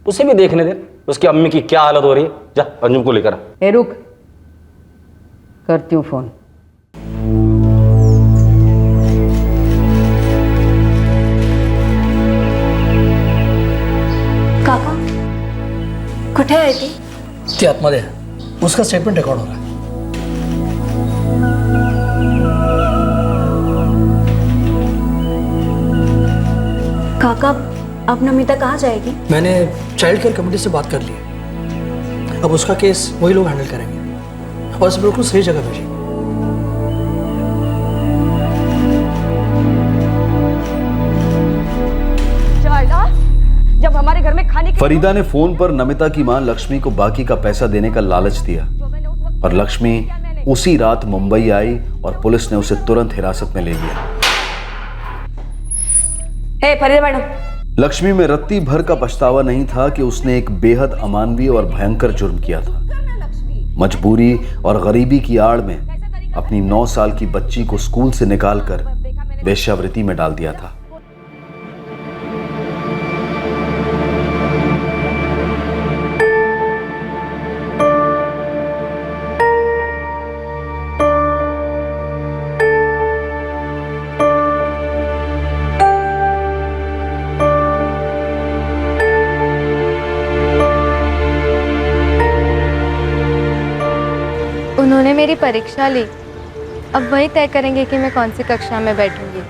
उसे भी देखने दे उसकी अम्मी की क्या हालत हो रही है। जा अंजुम को लेकर आ। ए रुक, करती हूँ फोन। काका कुठे आहे ती? ती आतमध्ये आहे. उसका स्टेटमेंट रेकॉर्ड हो रहा है. काका अब नमिता कहाँ जाएगी? मैंने चाइल्ड केयर कमेटी से बात कर ली है. अब उसका केस वही लोग हैंडल करेंगे. बस बिल्कुल सही जगह भेजिए. जब हमारे घर में खाने की फरीदा ने फोन पर नमिता की मां लक्ष्मी को बाकी का पैसा देने का लालच दिया और लक्ष्मी उसी रात मुंबई आई और पुलिस ने उसे तुरंत हिरासत में ले लिया. हे फरीदा मैडम, लक्ष्मी में रत्ती भर का पछतावा नहीं था कि उसने एक बेहद अमानवीय और भयंकर जुर्म किया था. मजबूरी और गरीबी की आड़ में अपनी 9 साल की बच्ची को स्कूल से निकालकर वेश्यावृत्ति में डाल दिया था. उन्होंने मेरी परीक्षा ली. अब वही तय करेंगे कि मैं कौन सी कक्षा में बैठूंगी.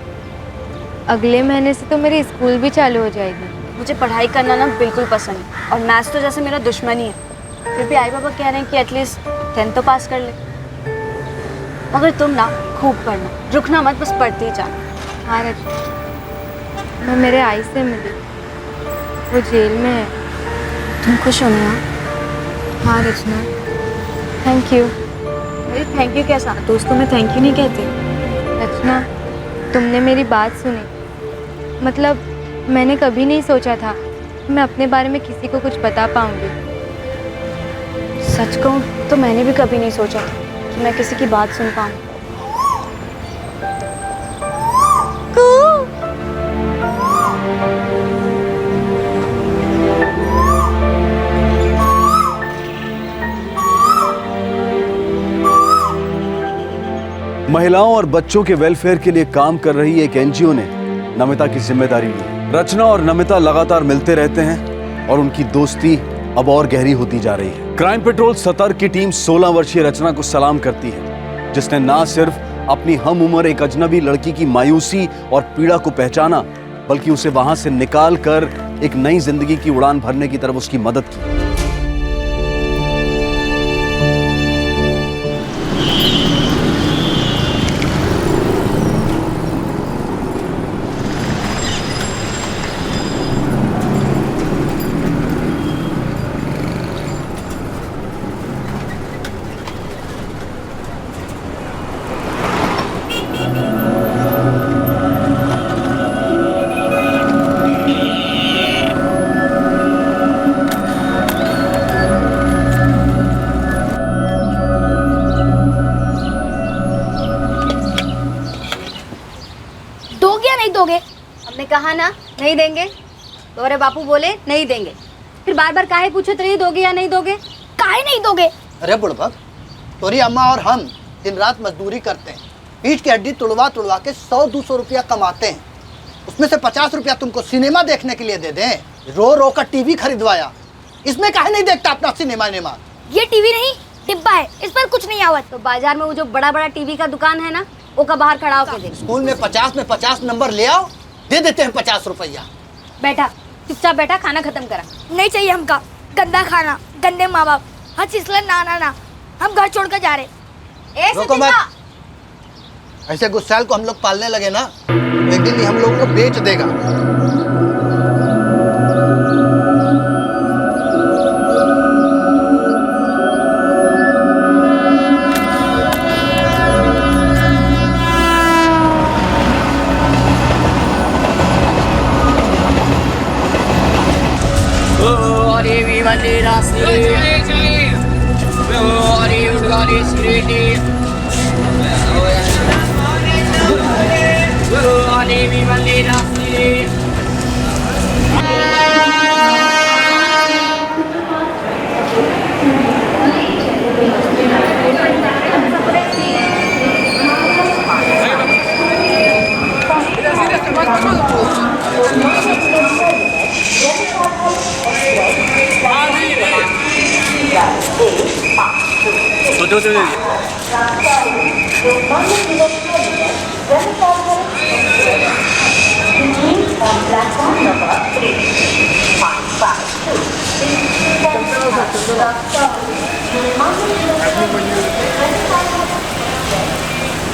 अगले महीने से तो मेरी स्कूल भी चालू हो जाएगी. मुझे पढ़ाई करना ना बिल्कुल पसंद है और मैथ्स तो जैसे मेरा दुश्मन ही है. फिर भी आई बाबा कह रहे हैं कि एटलीस्ट 10th तो पास कर ले. मगर तुम ना खूब पढ़ना, रुकना मत, बस पढ़ती ही जाना. हाँ रचना, मैं मेरे आई से मिली, वो जेल में है. तुम खुश हो ना? हाँ रचना, थैंक यू. अरे थैंक यू कैसा? दोस्तों में थैंक यू नहीं कहते. रचना, तुमने मेरी बात सुनी. मतलब मैंने कभी नहीं सोचा था कि मैं अपने बारे में किसी को कुछ बता पाऊंगी. सच कहूँ तो मैंने भी कभी नहीं सोचा था कि मैं किसी की बात सुन पाऊँ. महिलाओं और बच्चों के वेलफेयर के लिए काम कर रही एक एनजीओ ने नमिता की जिम्मेदारी ली. रचना और नमिता लगातार मिलते रहते हैं और उनकी दोस्ती अब और गहरी होती जा रही है. क्राइम पेट्रोल सतर्क की टीम 16 वर्षीय रचना को सलाम करती है, जिसने ना सिर्फ अपनी हम उम्र एक अजनबी लड़की की मायूसी और पीड़ा को पहचाना, बल्कि उसे वहां से निकाल कर एक नई जिंदगी की उड़ान भरने की तरफ उसकी मदद की. हमने कहा ना नहीं देंगे, तो अरे बापू बोले नहीं देंगे. फिर बार बार काहे पूछते रहिए दोगे या नहीं दोगे? काहे नहीं दोगे? अरे बुढ़बक, तोरी अम्मा और हम दिन रात मजदूरी करते हैं, पीठ की हड्डी तुड़वा तुड़वा के 100-200 रुपया कमाते हैं. उसमें से 50 रुपया तुमको सिनेमा देखने के लिए दे दें. रो रो कर टीवी खरीदवाया, इसमें काहे नहीं देखता अपना सिनेमा? ये टीवी नहीं डिब्बा है, इस पर कुछ नहीं आवत. तो बाजार में वो जो बड़ा बड़ा टीवी का दुकान है ना, वो का बाहर खड़ा होकर दे. स्कूल में 50 में 50 नंबर ले आओ, दे देते हैं 50 रुपया. बैठा चुपचाप बैठा, खाना खत्म करा. नहीं चाहिए हमका गंदा खाना, गंदे माँ बाप, हर चीज ना ना ना, हम घर छोड़कर जा रहे. रोको मत. ऐसे गुस्सैल को हम लोग पालने लगे ना, एक दिन ही हम लोग को बेच देगा. मंदिरा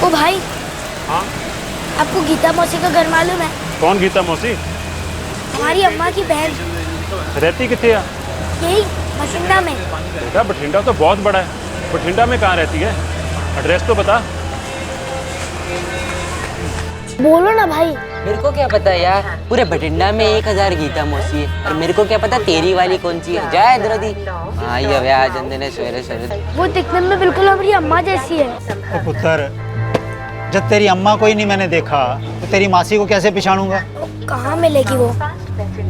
ओ भाई, हाँ? आपको गीता मौसी का घर मालूम है? कौन गीता मौसी? हमारी अम्मा की बहन। रहती कितने है? यही बठिंडा में। बेटा बठिंडा तो बहुत बड़ा है, बठिंडा में कहाँ रहती है? एड्रेस तो बता। बोलो ना भाई। मेरे को क्या पता यार, पूरे बठिंडा में 1000 गीता मौसी है और मेरे को क्या पता तेरी वाली कौन सी है। जाए द्रौपदी हाँ ये व्याह जंदने सवेरे सवेरे। वो दिखने में बिल्कुल हमारी अम्मा जैसी है। ओ पुत्र, जब तेरी अम्मा को ही नहीं मैंने देखा तो तेरी मासी को कैसे पहचानूंगा? कहाँ मिलेगी वो?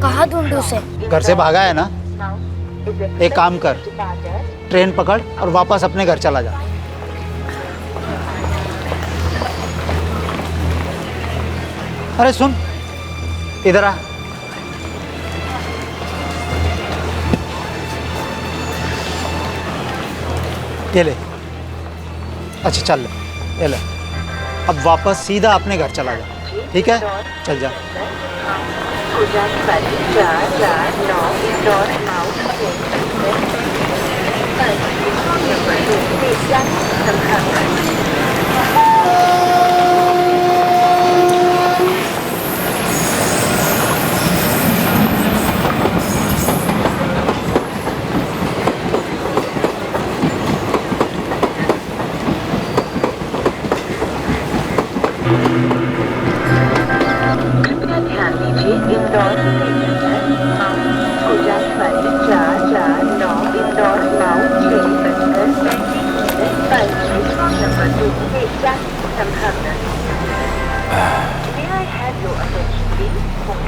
कहाँ ढूंढूं उसे? घर से भागा है ना? एक काम कर, ट्रेन पकड़ और वापस अपने घर चला जा। अरे सुन, इधर आ। ये ले। अच्छा चल ले, ये ले। अब वापस सीधा अपने घर चला जा, ठीक है? चल जा।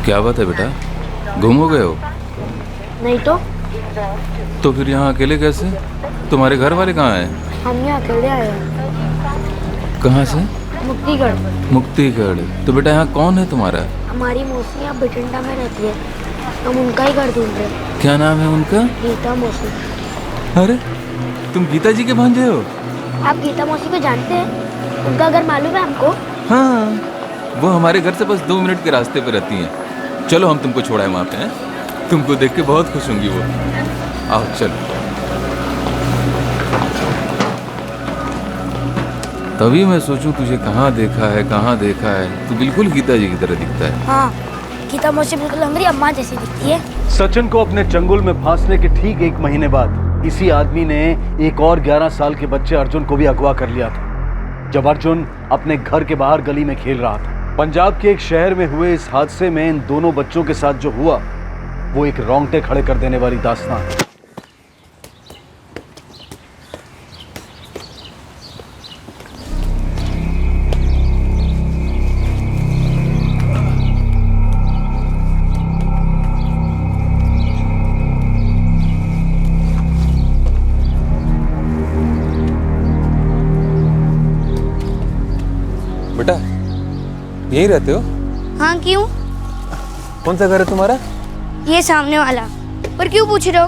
क्या बात है बेटा, गुम हो गए हो? नहीं तो फिर यहाँ अकेले कैसे? तुम्हारे घर वाले कहाँ हैं? हम यहाँ अकेले आए हैं। कहाँ से? मुक्तिगढ़। मुक्तिगढ़। तो बेटा यहाँ कौन है तुम्हारा? हमारी मौसी यहाँ बठिंडा में रहती है, हम उनका ही घर ढूंढ रहे हैं। क्या नाम है उनका? गीता मौसी। अरे तुम गीता जी के भांजे हो? आप गीता मौसी को जानते हैं? उनका घर मालूम है हमको? हाँ, वो हमारे घर से बस 2 मिनट के रास्ते पे रहती हैं। चलो हम तुमको छोड़ाए वहाँ पे हैं। तुमको देख के बहुत खुश होंगी वो। आओ चलो। तभी मैं सोचूं तुझे कहाँ देखा है, कहाँ देखा है। तू बिल्कुल गीता जी की तरह दिखता है। हाँ, गीता मौसी बिल्कुल हमारी अम्मा जैसी दिखती है। सचिन को अपने चंगुल में फांसने के ठीक 1 महीने बाद इसी आदमी ने एक और 11 साल के बच्चे अर्जुन को भी अगवा कर लिया था, जब अर्जुन अपने घर के बाहर गली में खेल रहा था। पंजाब के एक शहर में हुए इस हादसे में इन दोनों बच्चों के साथ जो हुआ वो एक रोंगटे खड़े कर देने वाली दास्तान है। बेटा यहीं रहते हो? हाँ, क्यों? कौन सा घर है तुम्हारा? ये सामने वाला। पर क्यों पूछ रहे हो?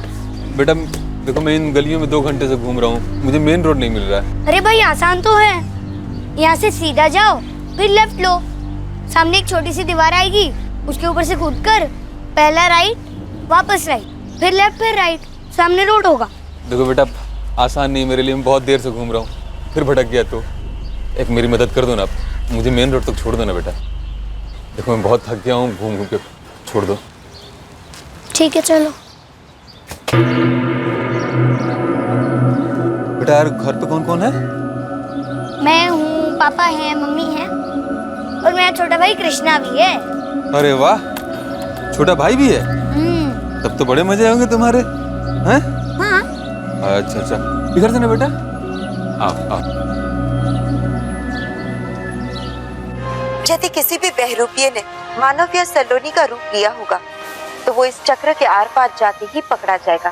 बेटा देखो, मैं इन गलियों में 2 घंटे से घूम रहा हूँ, मुझे मेन रोड नहीं मिल रहा है। अरे भाई आसान तो है, यहाँ से सीधा जाओ, फिर लेफ्ट लो, सामने एक छोटी सी दीवार आएगी, उसके ऊपर से कूद कर पहला राइट, वापस राइट, फिर लेफ्ट, फिर राइट, सामने रोड होगा। देखो बेटा, आसान नहीं मेरे लिए, मैं बहुत देर से घूम रहा हूँ, फिर भटक गया तो एक मेरी मदद कर दो ना, मुझे मेन रोड तक छोड़ दो ना बेटा। देखो मैं बहुत थक गया हूँ, घूम घूम के, छोड़ दो। ठीक है चलो। बेटा यार घर पे कौन कौन है? मैं हूँ, पापा है, मम्मी है और मेरा छोटा भाई कृष्णा भी है। अरे वाह, छोटा भाई भी है? तब तो बड़े मजे होंगे तुम्हारे। हैं? हाँ। अच्छा अच्छा, इधर से ना बेटा, आओ आओ। यदि किसी भी बहरूपिये ने मानव या सलोनी का रूप लिया होगा तो वो इस चक्र के आर पार जाते ही पकड़ा जाएगा।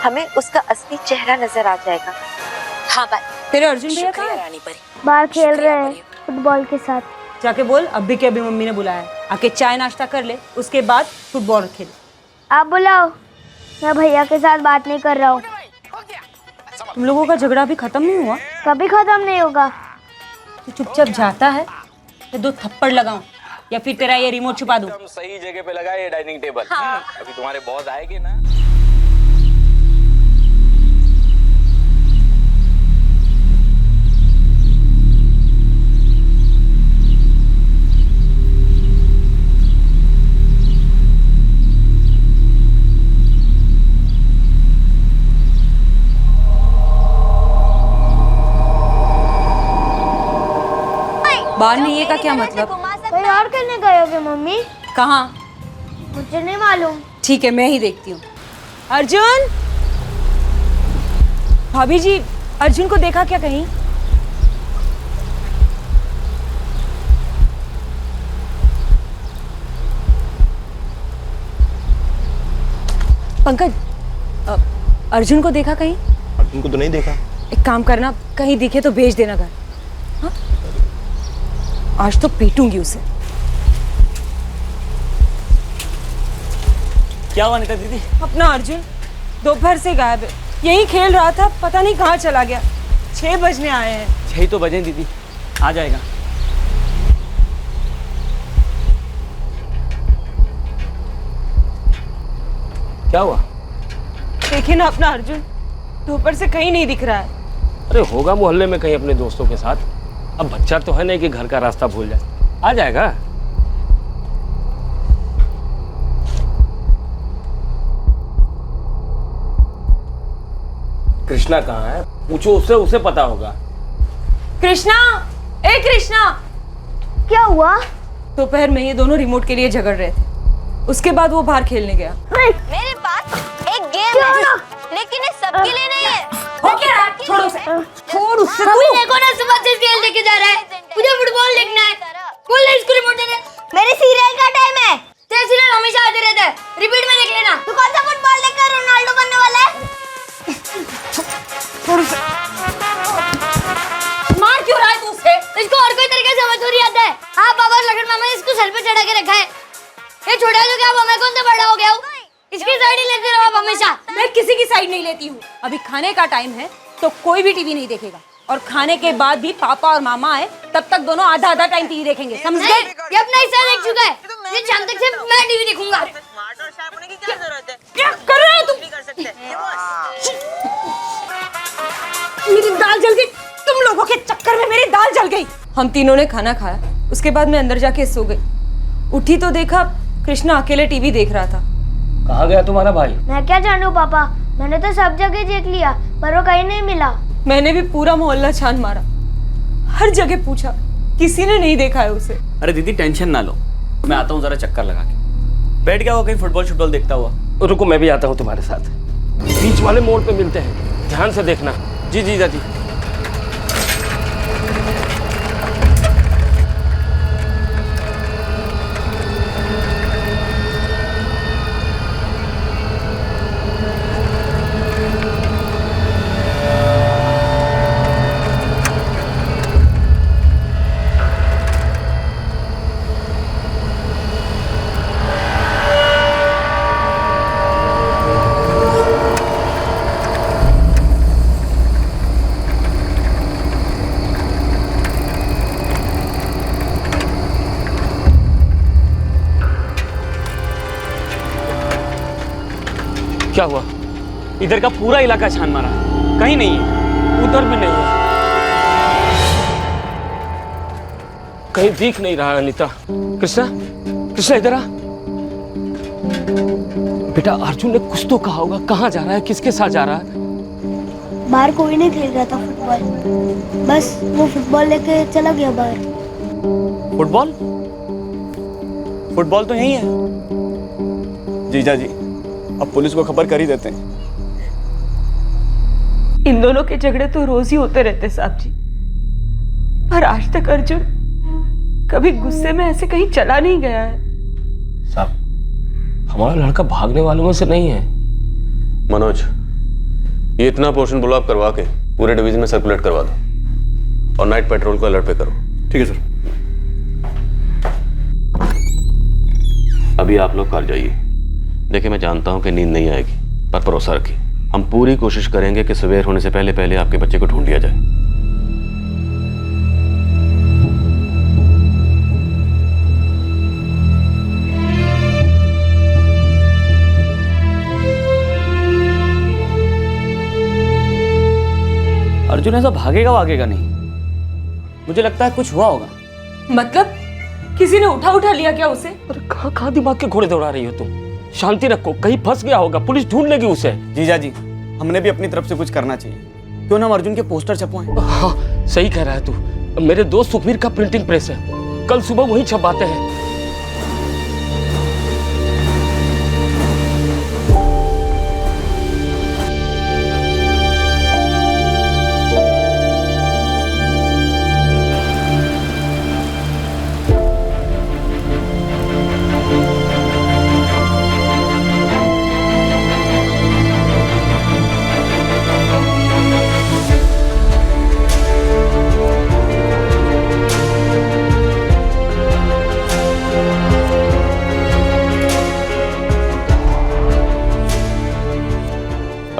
हमें उसका असली चेहरा नजर आ जाएगा। हाँ बाय। तेरे अर्जुन भैया कहाँ है? बाहर खेल रहे हैं फुटबॉल के साथ। जाके बोल अभी के अभी मम्मी ने बुलाया है, आके चाय नाश्ता कर ले, उसके बाद फुटबॉल खेल। आप बुलाओ, मैं भैया के साथ बात नहीं कर रहा हूँ। तुम लोगों का झगड़ा अभी खत्म नहीं हुआ? कभी खत्म नहीं होगा। तू चुपचाप जाता है या 2 थप्पड़ लगाऊं या फिर तेरा ये रिमोट छुपा दूं? सही जगह पे लगा ये डाइनिंग टेबल। हाँ। अभी तुम्हारे बॉस आएंगे ना। बाहर नहीं है का क्या मतलब? कहीं और खेलने गए होगे मम्मी? कहाँ? मुझे नहीं मालूम। ठीक है, मैं ही देखती हूँ। अर्जुन, भाभी जी अर्जुन को देखा क्या कहीं? पंकज, अर्जुन को देखा कहीं? अर्जुन को तो नहीं देखा। एक काम करना, कहीं दिखे तो भेज देना घर। हाँ? आज तो पीटूंगी उसे। क्या हुआ नीता दीदी? अपना अर्जुन दोपहर से गायब है, यही खेल रहा था, पता नहीं कहाँ चला गया। 6 बजने आए हैं। 6 तो बजे दीदी, आ जाएगा। क्या हुआ? देखिए ना अपना अर्जुन, दोपहर से कहीं नहीं दिख रहा है। अरे होगा मोहल्ले में कहीं अपने दोस्तों के साथ। अब बच्चा तो है नहीं कि घर का रास्ता भूल जाए, आ जाएगा। कृष्णा कहाँ है? पूछो उससे, उसे पता होगा। कृष्णा, ए कृष्णा! क्या हुआ? दोपहर में ये दोनों रिमोट के लिए झगड़ रहे थे, उसके बाद वो बाहर खेलने गया। मेरे पास एक गेम है, लेकिन ये सबके लिए नहीं है। छोड़ उसे, छोड़ उससे। मम्मी देखो ना, सुबह से खेल देके जा रहा है। मुझे फुटबॉल देखना है। बोल ले इसको रिमोट दे दे। मेरे सीरियल का टाइम है। तेरा सीरियल हमेशा आते रहता है, रिपीट में देख लेना। तू कौन सा फुटबॉल देखकर रोनाल्डो बनने वाला है? छोड़ उसे। मार क्यों रहा है तू उसे? इसको और कोई तरीके से समझ थोड़ी आता है। हाँ बाबा, लखन मामा ने इसको सर पे चढ़ा के रखा है। ये छोटा तो क्या, मैं कौन सा बड़ा हो गया हूँ? इसकी साइड ही लेते रहो आप हमेशा। मैं किसी की साइड नहीं लेती हूँ। अभी खाने का टाइम है तो कोई भी टीवी नहीं देखेगा, और खाने के बाद भी पापा और मामा आए तब तक दोनों आधा आधा टाइम टीवी देखेंगे, समझ गए? ये अपना हिस्सा देख चुका है। ये शाम तक से मैं टीवी देखूंगा। क्या कर रहे हो तुम? मेरी दाल जल गई, तुम लोगों के चक्कर में मेरी दाल जल गई। हम तीनों ने खाना खाया, उसके बाद मैं अंदर जाके सो गई। उठी तो देखा कृष्णा अकेले टीवी देख रहा था। कहाँ गया तुम्हारा भाई? मैं क्या जानूं पापा, मैंने तो सब जगह देख लिया पर वो कहीं नहीं मिला। मैंने भी पूरा मोहल्ला छान मारा, हर जगह पूछा, किसी ने नहीं देखा है उसे। अरे दीदी टेंशन ना लो, मैं आता हूँ जरा चक्कर लगा के। बैठ गया वो कहीं फुटबॉल देखता हुआ। रुको मैं भी आता हूँ तुम्हारे साथ। बीच वाले मोड़ पे मिलते हैं, ध्यान से देखना। जी जी दादी। क्या हुआ? इधर का पूरा इलाका छान मारा, कहीं नहीं है, उधर भी नहीं है, कहीं दिख नहीं रहा। अनीता, कृष्णा, कृष्णा इधर आ। बेटा अर्जुन ने कुछ तो कहा होगा, कहाँ जा रहा है, किसके साथ जा रहा है? बाहर कोई नहीं खेल रहा था फुटबॉल, बस वो फुटबॉल लेके चला गया बाहर। फुटबॉल? फुटबॉल तो यही है। जीजा जी, अब पुलिस को खबर कर ही देते हैं। इन दोनों के झगड़े तो रोज ही होते रहते साहब जी, पर आज तक अर्जुन कभी गुस्से में ऐसे कहीं चला नहीं गया है। साहब, हमारा लड़का भागने वालों में से नहीं है। मनोज, ये इतना पोर्शन ब्लॉक करवा के पूरे डिवीजन में सर्कुलेट करवा दो और नाइट पेट्रोल को अलर्ट पे करो। ठीक है सर। अभी आप लोग घर जाइए। देखिए, मैं जानता हूं कि नींद नहीं आएगी, पर भरोसा रखिए, हम पूरी कोशिश करेंगे कि सवेर होने से पहले पहले आपके बच्चे को ढूंढ लिया जाए। अर्जुन ऐसा भागेगा नहीं, मुझे लगता है कुछ हुआ होगा। मतलब किसी ने उठा लिया क्या उसे? अरे कहाँ दिमाग के घोड़े दौड़ा रही हो तुम? शांति रखो, कहीं फंस गया होगा, पुलिस ढूंढ लेगी उसे। जीजा जी, हमने भी अपनी तरफ से कुछ करना चाहिए। क्यों ना हम अर्जुन के पोस्टर छपवाएं? हाँ, सही कह रहा है तू। मेरे दोस्त सुखवीर का प्रिंटिंग प्रेस है, कल सुबह वही छपवाते हैं।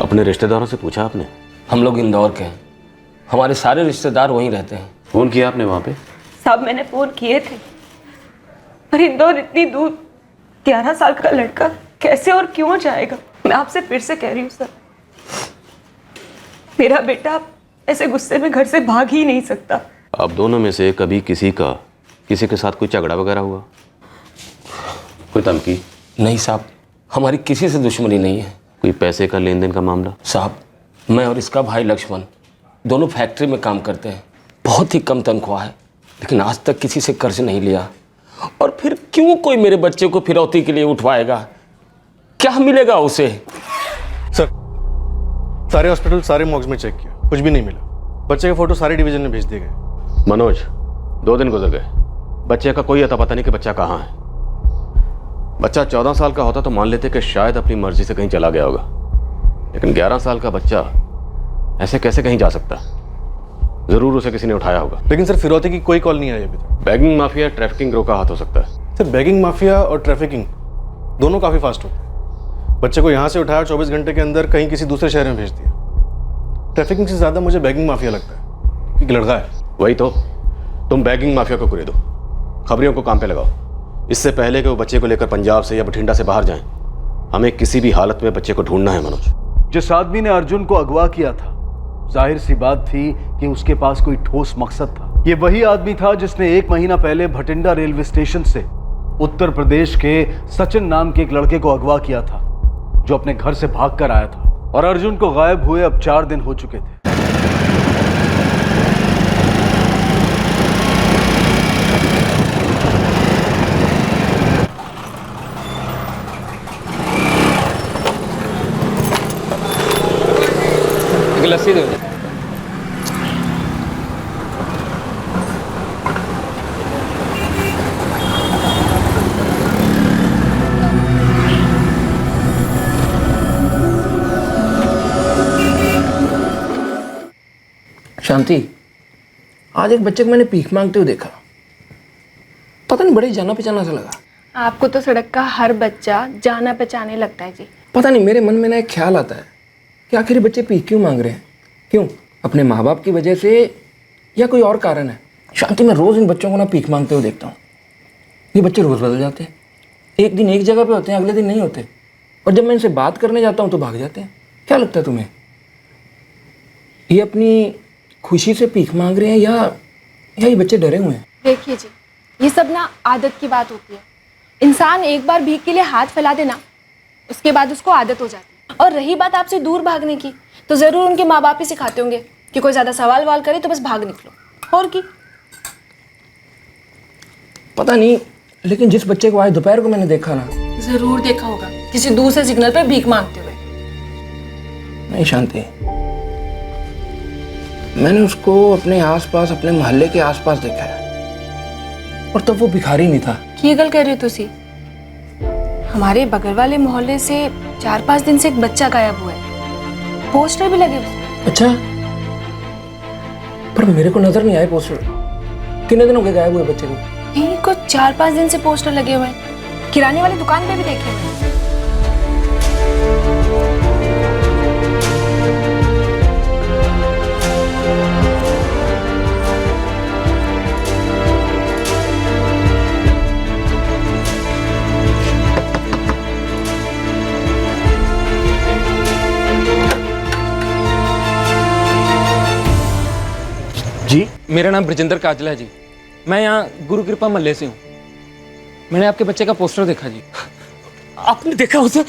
अपने रिश्तेदारों से पूछा आपने? हम लोग इंदौर के हैं, हमारे सारे रिश्तेदार वहीं रहते हैं। फोन किया आपने वहां पे? साहब, मैंने फोन किए थे, पर इंदौर इतनी दूर 11 साल का लड़का कैसे और क्यों जाएगा? मैं आपसे फिर से कह रही हूँ सर, मेरा बेटा ऐसे गुस्से में घर से भाग ही नहीं सकता। आप दोनों में से कभी किसी के साथ कोई झगड़ा वगैरह हुआ? कोई धमकी? नहीं साहब, हमारी किसी से दुश्मनी नहीं है। कोई पैसे का लेन देन का मामला? साहब, मैं और इसका भाई लक्ष्मण दोनों फैक्ट्री में काम करते हैं, बहुत ही कम तनख्वाह है, लेकिन आज तक किसी से कर्ज नहीं लिया। और फिर क्यों कोई मेरे बच्चे को फिरौती के लिए उठवाएगा? क्या मिलेगा उसे? सर, सारे हॉस्पिटल, सारे मॉर्ग्स में चेक किया, कुछ भी नहीं मिला। बच्चे के फोटो सारे डिवीजन में भेज दिए गए। मनोज, 2 दिन गुजर गए, बच्चे का कोई अता पता नहीं कि बच्चा कहाँ है। बच्चा 14 साल का होता तो मान लेते कि शायद अपनी मर्जी से कहीं चला गया होगा, लेकिन 11 साल का बच्चा ऐसे कैसे कहीं जा सकता? जरूर उसे किसी ने उठाया होगा। लेकिन सर, फिरौती की कोई कॉल नहीं आई अभी तक। बैगिंग माफिया, ट्रैफिकिंग ग्रोह का हाथ हो सकता है। सर, बैगिंग माफिया और ट्रैफिकिंग दोनों काफ़ी फास्ट होते हैं। बच्चे को यहाँ से उठाया, 24 घंटे के अंदर कहीं किसी दूसरे शहर में भेज दिया। ट्रैफिकिंग से ज़्यादा मुझे बैगिंग माफिया लगता है, क्योंकि लड़का है। वही तो, तुम बैगिंग माफिया को कुरे दो, खबरियों को काम पे लगाओ। इससे पहले कि वो बच्चे को लेकर पंजाब से या बठिंडा से बाहर जाएं, हमें किसी भी हालत में बच्चे को ढूंढना है। मनोज, जिस आदमी ने अर्जुन को अगवा किया था, जाहिर सी बात थी कि उसके पास कोई ठोस मकसद था। ये वही आदमी था जिसने 1 महीना पहले भटिंडा रेलवे स्टेशन से उत्तर प्रदेश के सचिन नाम के एक लड़के को अगवा किया था, जो अपने घर से भाग कर आया था। और अर्जुन को गायब हुए अब 4 दिन हो चुके थे। लस्सी दो। शांति, आज एक बच्चे को मैंने भीख मांगते हुए देखा, पता नहीं बड़े जाना पहचाना सा लगा। आपको तो सड़क का हर बच्चा जाना पहचाने लगता है जी। पता नहीं, मेरे मन में ना एक ख्याल आता है कि आखिर ये बच्चे भीख क्यों मांग रहे हैं? क्यों? अपने माँ बाप की वजह से या कोई और कारण है? शांति, मैं रोज़ इन बच्चों को ना भीख मांगते हुए देखता हूँ। ये बच्चे रोज़ बदल जाते हैं, एक दिन एक जगह पे होते हैं, अगले दिन नहीं होते। और जब मैं इनसे बात करने जाता हूँ तो भाग जाते हैं। क्या लगता है तुम्हें, ये अपनी खुशी से भीख मांग रहे हैं या ये बच्चे डरे हुए हैं? देखिए जी, ये सब ना आदत की बात होती है। इंसान एक बार भीख के लिए हाथ फैला देना, उसके बाद उसको आदत हो जाती है। और रही बात आपसे दूर भागने की, तो ज़रूर उनके माँ बाप ही सिखाते होंगे कि कोई ज़्यादा सवाल वाल करे तो बस भाग निकलो। और की पता नहीं, लेकिन जिस बच्चे को आज दोपहर को मैंने देखा ना, ज़रूर देखा होगा किसी दूसरे सिग्नल पे भीख मांगते हुए। नहीं शांति, मैंने उसको अपने आसपास, अपने मोहल्ले के आसपास देखा है, और तब वो भिखारी नहीं था। ये गल कह रहे हो तुसी? हमारे बगल वाले मोहल्ले से 4-5 दिन से एक बच्चा गायब हुआ है, पोस्टर भी लगे हुए। अच्छा, पर मेरे को नजर नहीं आए पोस्टर। कितने दिन हो गए गायब हुए बच्चे को? यही कुछ 4-5 दिन से पोस्टर लगे हुए हैं, किराने वाली दुकान पे भी देखे हुए हैं। जी, मेरा नाम ब्रजेंद्र काजला है जी। मैं यहाँ गुरु कृपा महल्ले से हूँ। मैंने आपके बच्चे का पोस्टर देखा जी। आपने देखा उसे?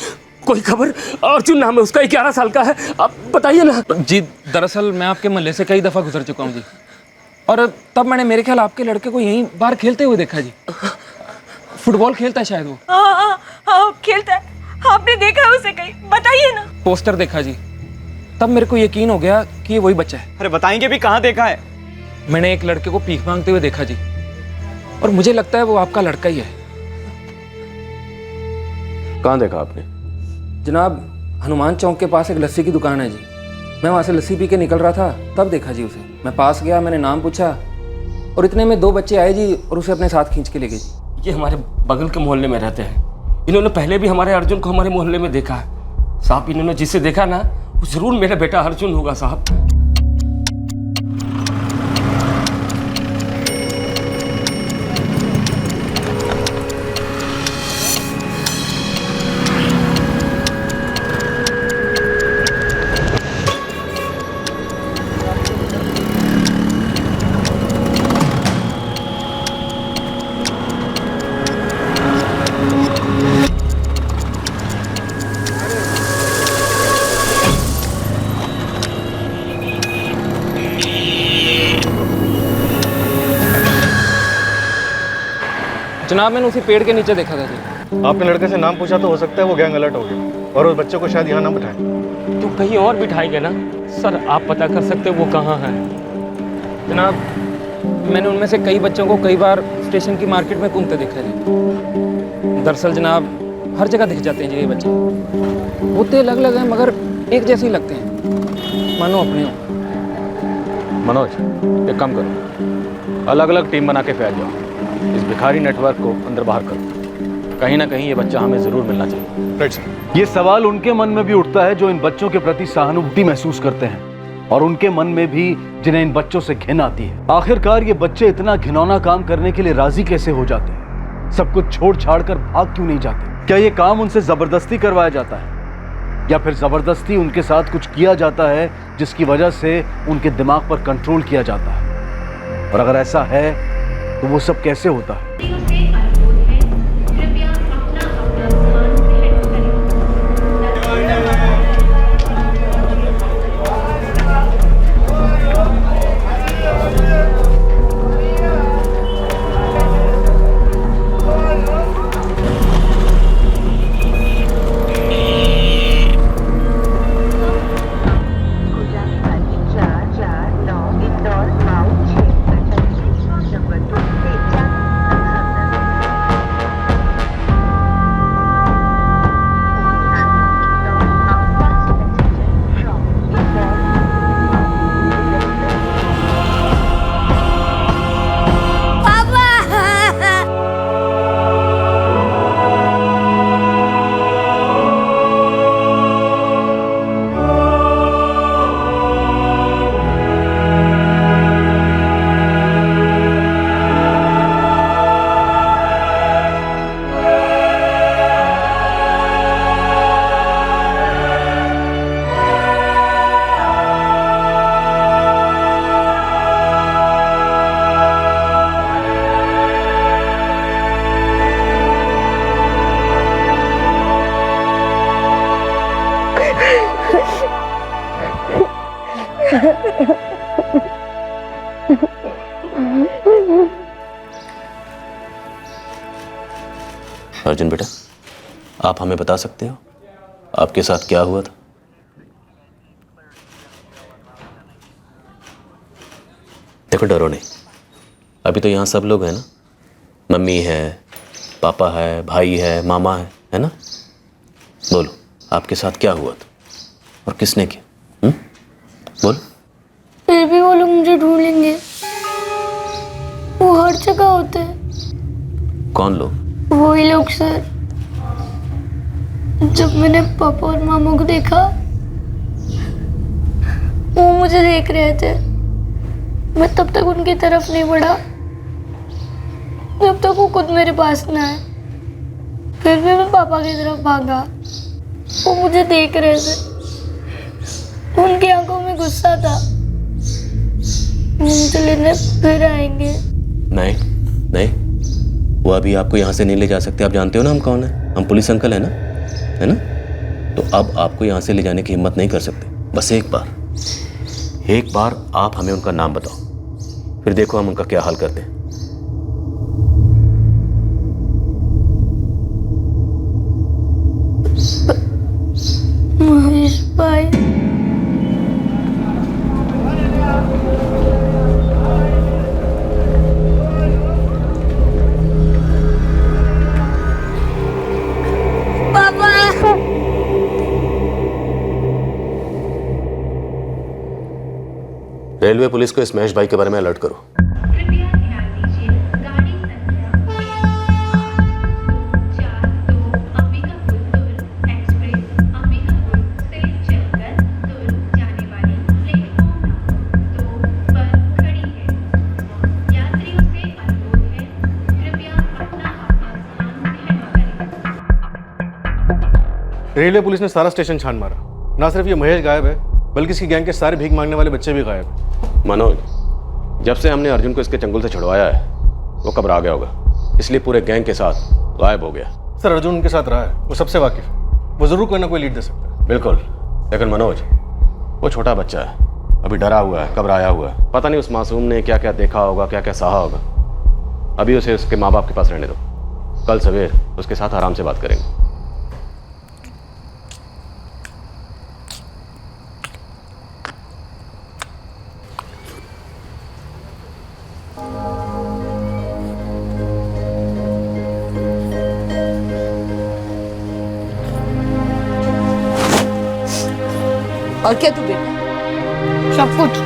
कोई खबर? अर्जुन नाम है उसका, 11 साल का है। आप बताइए ना। जी दरअसल मैं आपके महल्ले से कई दफ़ा गुजर चुका हूँ जी, और तब मैंने मेरे ख्याल आपके लड़के को यहीं बाहर खेलते हुए देखा जी। फुटबॉल खेलता है शायद वो। हाँ खेलता है। आपने देखा है उसे कहीं? बताइए ना। पोस्टर देखा जी, तब मेरे को यकीन हो गया कि ये वही बच्चा है। अरे बताएंगे भी, कहाँ देखा है? मैंने एक लड़के को भीख मांगते हुए देखा जी, और मुझे लगता है वो आपका लड़का ही है। कहाँ देखा आपने? जनाब, हनुमान चौक के पास एक लस्सी की दुकान है जी। मैं वहाँ से लस्सी पी के निकल रहा था, तब देखा जी उसे। मैं पास गया, मैंने नाम पूछा, और इतने में 2 बच्चे आए जी और उसे अपने साथ खींच के ले गए जी। ये हमारे बगल के मोहल्ले में रहते हैं। इन्होंने पहले भी हमारे अर्जुन को हमारे मोहल्ले में देखा है। साहब, इन्होंने जिसे देखा ना, वो जरूर मेरा बेटा अर्जुन होगा साहब। जनाब, मैंने उसी पेड़ के नीचे देखा था जी। आपने लड़के से नाम पूछा तो हो सकता है वो गैंग अलर्ट हो गया और उस बच्चे को शायद यहाँ ना बिठाएं। तो कहीं और बिठाएंगे ना सर? आप पता कर सकते वो कहाँ है? जनाब, मैंने उनमें से कई बच्चों को कई बार स्टेशन की मार्केट में घूमते देखा जी। दरअसल जनाब, हर जगह दिख जाते हैं जी ये बच्चे। होते अलग अलग हैं मगर एक जैसे ही लगते हैं, मानो अपने हो। मनोज, एक काम करो, अलग अलग टीम बना के फैल जाओ। इस भिखारी नेटवर्क को अंदर बाहर करो। कहीं ना कहीं ये बच्चा हमें जरूर मिलना चाहिए। Right sir. ये सवाल उनके मन में भी उठता है जो इन बच्चों के प्रति सहानुभूति महसूस करते हैं, और उनके मन में भी जिन्हें इन बच्चों से घिन आती है। आखिरकार ये बच्चे इतना घिनौना काम करने के लिए राजी कैसे हो जाते हैं? सब कुछ छोड़ छाड़ कर भाग क्यों नहीं जाते? क्या ये काम उनसे जबरदस्ती करवाया जाता है, या फिर जबरदस्ती उनके साथ कुछ किया जाता है जिसकी वजह से उनके दिमाग पर कंट्रोल किया जाता है? और अगर ऐसा है तो वो सब कैसे होता है? अर्जुन बेटा, आप हमें बता सकते हो आपके साथ क्या हुआ था? देखो डरो नहीं, अभी तो यहाँ सब लोग हैं ना, मम्मी है, पापा है, भाई है, मामा है ना। बोलो आपके साथ क्या हुआ था और किसने किया? बोलो। फिर भी वो लोग मुझे ढूंढेंगे, वो हर जगह होते हैं। कौन लोग? वही लोग सर। जब मैंने पापा और मामा को देखा, वो मुझे देख रहे थे, मैं तब तक उनकी तरफ नहीं बढ़ा जब तक वो खुद मेरे पास ना आए। फिर भी मैं पापा की तरफ भागा, वो मुझे देख रहे थे, उनकी आंखों में गुस्सा था, वो मुझे लेने फिर आएंगे। नहीं नहीं, वो अभी आपको यहाँ से नहीं ले जा सकते। आप जानते हो ना हम कौन है, हम पुलिस अंकल है ना। तो अब आपको यहाँ से ले जाने की हिम्मत नहीं कर सकते। बस एक बार आप हमें उनका नाम बताओ, फिर देखो हम उनका क्या हाल करते हैं। महेश भाई। पापा। रेलवे पुलिस को इस महेश भाई के बारे में अलर्ट करो। रेलवे पुलिस ने सारा स्टेशन छान मारा। ना सिर्फ ये महेश गायब है, बल्कि इसकी गैंग के सारे भीख मांगने वाले बच्चे भी गायब हैं। मनोज, जब से हमने अर्जुन को इसके चंगुल से छुड़वाया है, वो घबरा गया होगा, इसलिए पूरे गैंग के साथ गायब हो गया। सर अर्जुन उनके साथ रहा है, वो सबसे वाकिफ है, वो जरूर कोई ना कोई लीड दे सकता है। बिल्कुल, लेकिन मनोज वो छोटा बच्चा है, अभी डरा हुआ है, घबराया हुआ है। पता नहीं उस मासूम ने क्या क्या देखा होगा, क्या क्या सहा होगा। अभी उसे उसके माँ बाप के पास रहने दो, कल सवेर उसके साथ आराम से बात करेंगे। और क्या तू बेटा? सब कुछ।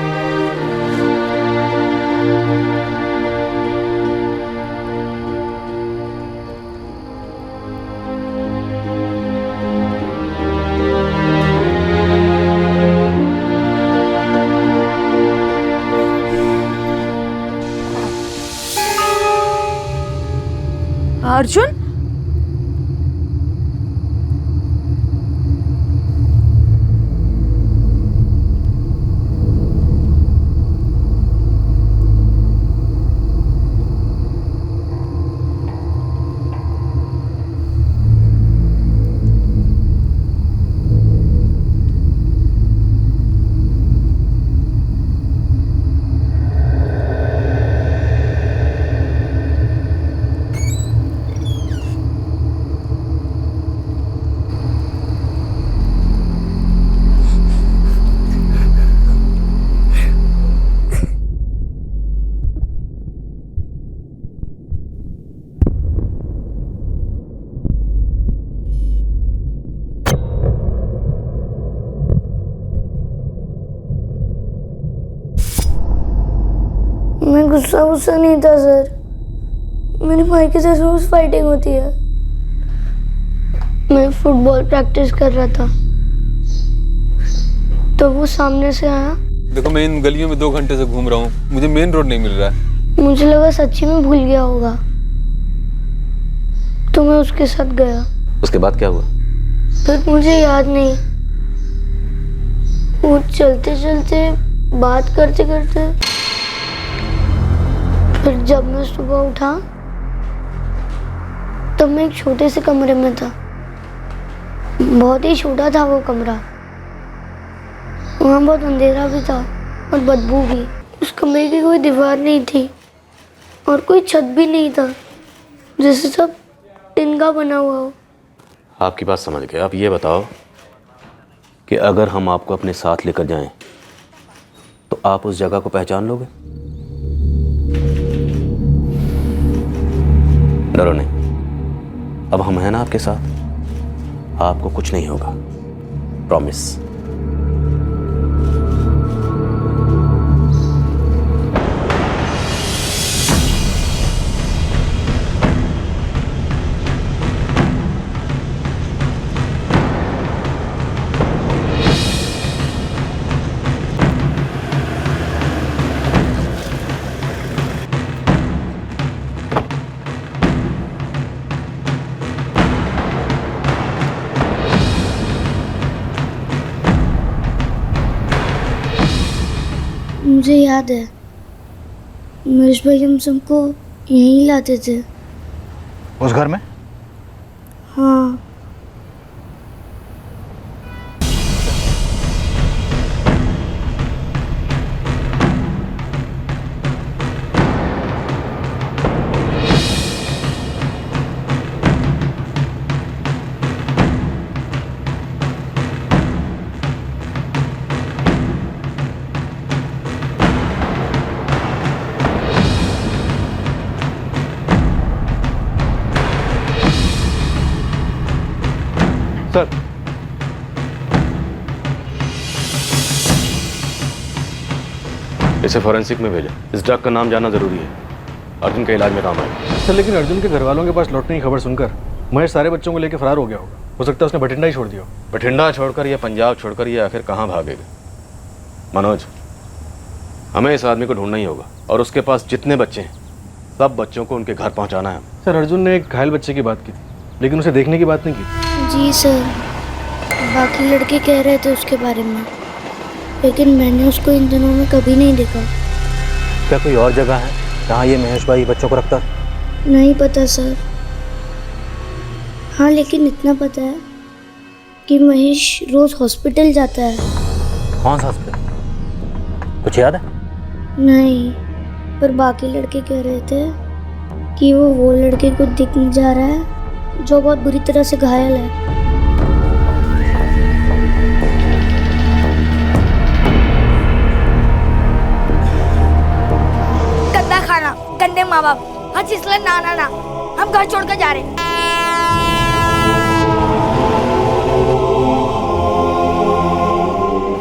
अर्जुन, मैं गुस्सा नहीं था सर, मेरे भाई के साथ रोज फाइटिंग होती है। मैं फुटबॉल प्रैक्टिस कर रहा था तो वो सामने से आया। देखो मैं इन गलियों में 2 घंटे से घूम रहा हूँ, मुझे मेन रोड नहीं मिल रहा है। मुझे लगा सच्ची में भूल गया होगा तो मैं उसके साथ गया। उसके बाद क्या हुआ? फिर मुझे याद नहीं, वो चलते चलते बात करते करते, फिर जब मैं सुबह उठा तब मैं एक छोटे से कमरे में था। बहुत ही छोटा था वो कमरा, वहाँ बहुत अंधेरा भी था और बदबू भी। उस कमरे की कोई दीवार नहीं थी और कोई छत भी नहीं था, जैसे सब टिन का बना हुआ हो। आपकी बात समझ गए। आप ये बताओ कि अगर हम आपको अपने साथ लेकर जाएं तो आप उस जगह को पहचान लोगे? डरो नहीं, अब हम हैं ना आपके साथ, आपको कुछ नहीं होगा, प्रॉमिस। मुझे याद है महेश भाई हम सबको यहीं लाते थे। उस घर में? हाँ। सर, इसे फॉरेंसिक में भेजा। इस ड्रग का नाम जानना जरूरी है, अर्जुन के इलाज में काम आएगा। सर लेकिन अर्जुन के घर वालों के पास लौटने की खबर सुनकर महेश सारे बच्चों को लेकर फरार हो गया होगा। हो सकता है उसने बठिंडा ही छोड़ दिया हो। बठिंडा छोड़कर या पंजाब छोड़कर ये आखिर कहाँ भागेगा? मनोज, हमें इस आदमी को ढूंढना ही होगा और उसके पास जितने बच्चे हैं सब बच्चों को उनके घर पहुँचाना है। सर अर्जुन ने एक घायल बच्चे की बात की थी, लेकिन उसे देखने की बात नहीं की। जी सर, बाकी लड़के कह रहे थे उसके बारे में, लेकिन मैंने उसको इन दिनों में कभी नहीं देखा। क्या कोई और जगह है जहाँ ये महेश भाई बच्चों को रखता? नहीं पता सर। हाँ, लेकिन इतना पता है कि महेश रोज हॉस्पिटल जाता है। कौन सा हॉस्पिटल, कुछ याद है? नहीं, पर बाकी लड़के कह रहे थे कि वो लड़के को दिखने जा रहा है जो बहुत बुरी तरह से घायल है। गंदा खाना, गंदे माँ बाप, हर चीज ना ना ना, हम घर छोड़कर जा रहे हैं।